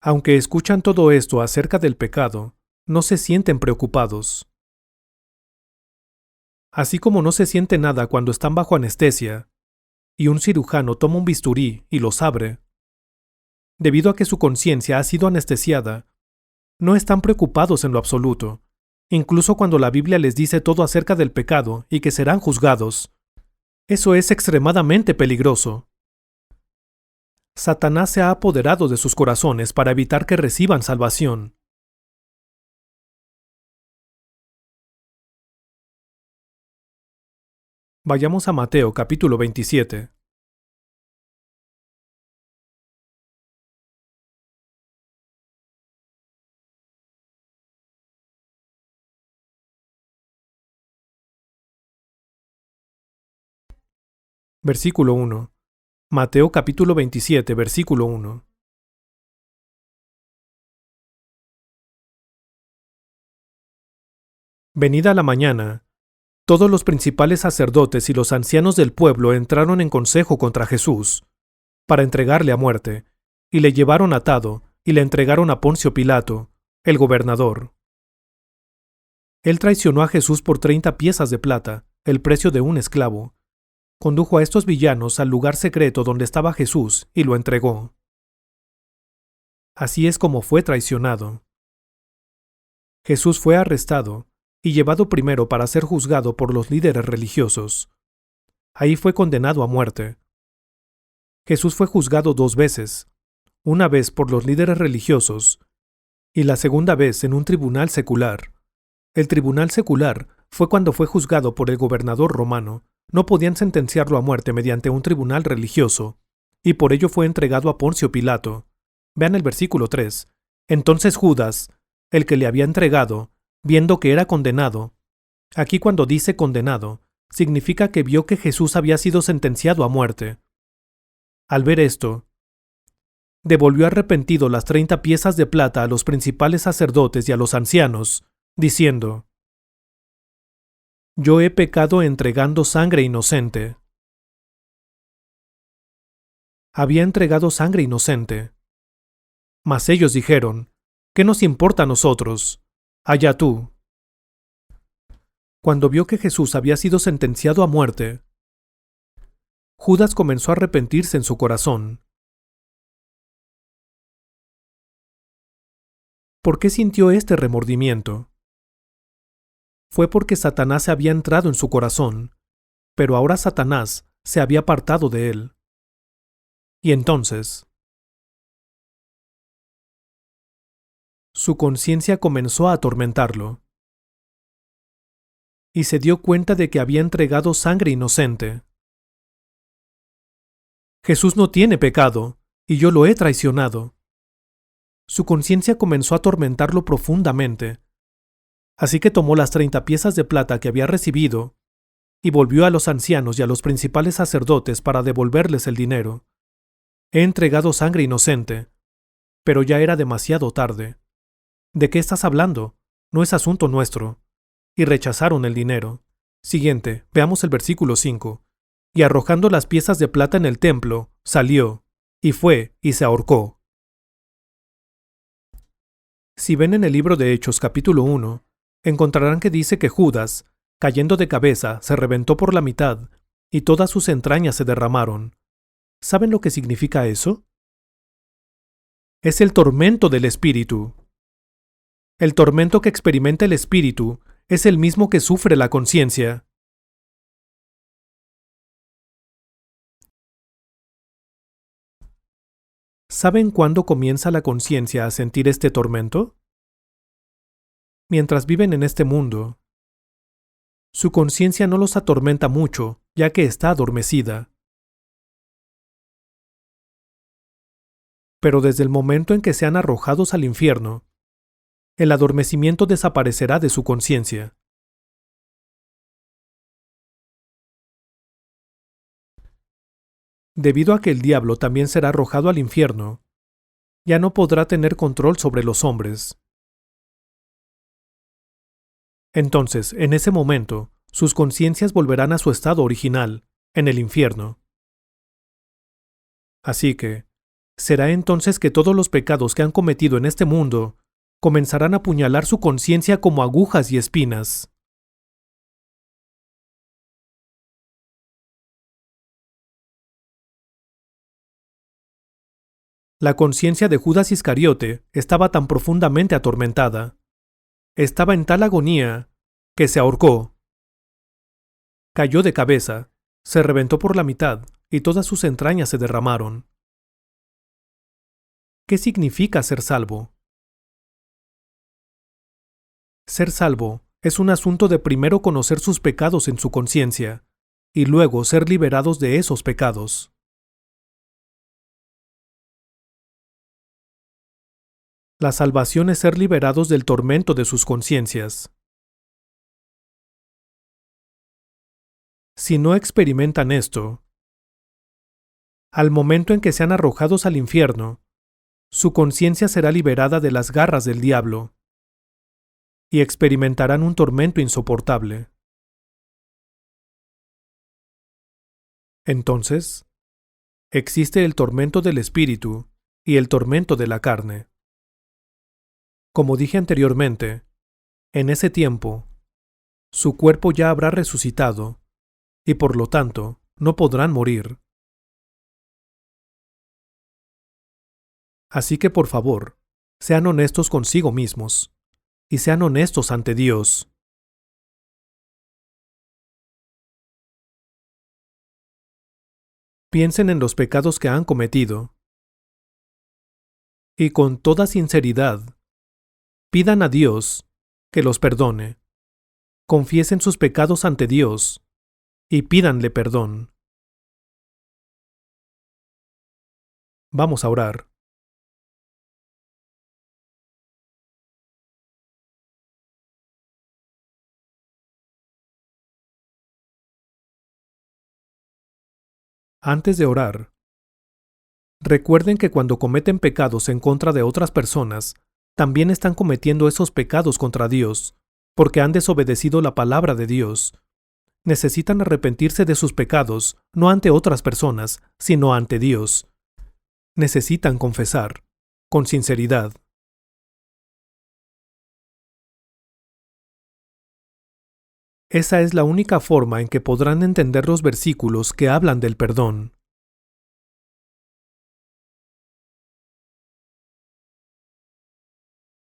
S1: aunque escuchan todo esto acerca del pecado, no se sienten preocupados. Así como no se siente nada cuando están bajo anestesia, y un cirujano toma un bisturí y los abre, debido a que su conciencia ha sido anestesiada, no están preocupados en lo absoluto, incluso cuando la Biblia les dice todo acerca del pecado y que serán juzgados. Eso es extremadamente peligroso. Satanás se ha apoderado de sus corazones para evitar que reciban salvación. Vayamos a Mateo capítulo 27. Versículo 1. Mateo capítulo 27, versículo 1. Venida la mañana, todos los principales sacerdotes y los ancianos del pueblo entraron en consejo contra Jesús, para entregarle a muerte, y le llevaron atado, y le entregaron a Poncio Pilato, el gobernador. Él traicionó a Jesús por 30 piezas de plata, el precio de un esclavo. Condujo a estos villanos al lugar secreto donde estaba Jesús y lo entregó. Así es como fue traicionado. Jesús fue arrestado y llevado primero para ser juzgado por los líderes religiosos. Ahí fue condenado a muerte. Jesús fue juzgado 2 veces, una vez por los líderes religiosos y la segunda vez en un tribunal secular. El tribunal secular fue cuando fue juzgado por el gobernador romano. No podían sentenciarlo a muerte mediante un tribunal religioso, y por ello fue entregado a Poncio Pilato. Vean el versículo 3. Entonces Judas, el que le había entregado, viendo que era condenado. Aquí cuando dice condenado, significa que vio que Jesús había sido sentenciado a muerte. Al ver esto, devolvió arrepentido las 30 piezas de plata a los principales sacerdotes y a los ancianos, diciendo: Yo he pecado entregando sangre inocente. Había entregado sangre inocente. Mas ellos dijeron: ¿qué nos importa a nosotros? Allá tú. Cuando vio que Jesús había sido sentenciado a muerte, Judas comenzó a arrepentirse en su corazón. ¿Por qué sintió este remordimiento? Fue porque Satanás había entrado en su corazón, pero ahora Satanás se había apartado de él. Y entonces, su conciencia comenzó a atormentarlo, y se dio cuenta de que había entregado sangre inocente. Jesús no tiene pecado, y yo lo he traicionado. Su conciencia comenzó a atormentarlo profundamente, así que tomó las 30 piezas de plata que había recibido y volvió a los ancianos y a los principales sacerdotes para devolverles el dinero. He entregado sangre inocente, pero ya era demasiado tarde. ¿De qué estás hablando? No es asunto nuestro. Y rechazaron el dinero. Siguiente, veamos el versículo 5. Y arrojando las piezas de plata en el templo, salió, y fue, y se ahorcó. Si ven en el libro de Hechos capítulo 1, encontrarán que dice que Judas, cayendo de cabeza, se reventó por la mitad, y todas sus entrañas se derramaron. ¿Saben lo que significa eso? Es el tormento del espíritu. El tormento que experimenta el espíritu es el mismo que sufre la conciencia. ¿Saben cuándo comienza la conciencia a sentir este tormento? Mientras viven en este mundo. Su conciencia no los atormenta mucho, ya que está adormecida. Pero desde el momento en que sean arrojados al infierno, el adormecimiento desaparecerá de su conciencia. Debido a que el diablo también será arrojado al infierno, ya no podrá tener control sobre los hombres. Entonces, en ese momento, sus conciencias volverán a su estado original, en el infierno. Así que, será entonces que todos los pecados que han cometido en este mundo comenzarán a apuñalar su conciencia como agujas y espinas. La conciencia de Judas Iscariote estaba tan profundamente atormentada, estaba en tal agonía, que se ahorcó. Cayó de cabeza, se reventó por la mitad y todas sus entrañas se derramaron. ¿Qué significa ser salvo? Ser salvo es un asunto de primero conocer sus pecados en su conciencia y luego ser liberados de esos pecados. La salvación es ser liberados del tormento de sus conciencias. Si no experimentan esto, al momento en que sean arrojados al infierno, su conciencia será liberada de las garras del diablo y experimentarán un tormento insoportable. Entonces, existe el tormento del espíritu y el tormento de la carne. Como dije anteriormente, en ese tiempo, su cuerpo ya habrá resucitado y por lo tanto no podrán morir. Así que por favor, sean honestos consigo mismos y sean honestos ante Dios. Piensen en los pecados que han cometido y con toda sinceridad pidan a Dios que los perdone. Confiesen sus pecados ante Dios y pídanle perdón. Vamos a orar. Antes de orar, recuerden que cuando cometen pecados en contra de otras personas, también están cometiendo esos pecados contra Dios, porque han desobedecido la palabra de Dios. Necesitan arrepentirse de sus pecados, no ante otras personas, sino ante Dios. Necesitan confesar, con sinceridad. Esa es la única forma en que podrán entender los versículos que hablan del perdón.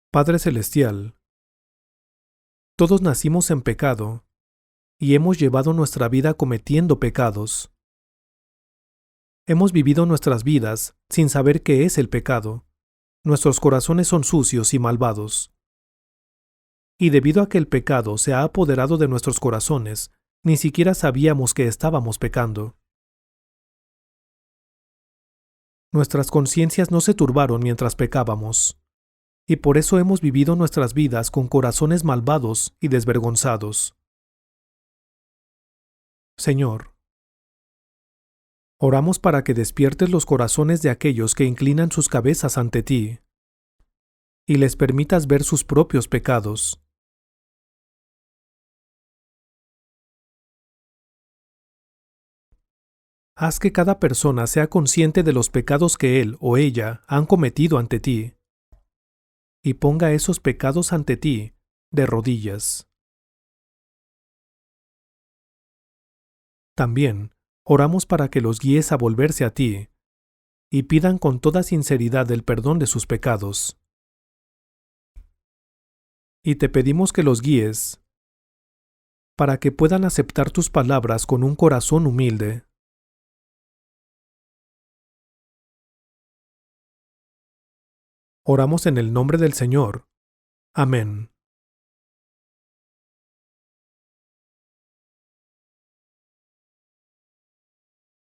S1: Padre Celestial, todos nacimos en pecado y hemos llevado nuestra vida cometiendo pecados. Hemos vivido nuestras vidas sin saber qué es el pecado. Nuestros corazones son sucios y malvados. Y debido a que el pecado se ha apoderado de nuestros corazones, ni siquiera sabíamos que estábamos pecando. Nuestras conciencias no se turbaron mientras pecábamos, y por eso hemos vivido nuestras vidas con corazones malvados y desvergonzados. Señor, oramos para que despiertes los corazones de aquellos que inclinan sus cabezas ante ti, y les permitas ver sus propios pecados. Haz que cada persona sea consciente de los pecados que él o ella han cometido ante ti, y ponga esos pecados ante ti de rodillas. También, oramos para que los guíes a volverse a ti, y pidan con toda sinceridad el perdón de sus pecados. Y te pedimos que los guíes, para que puedan aceptar tus palabras con un corazón humilde. Oramos en el nombre del Señor. Amén.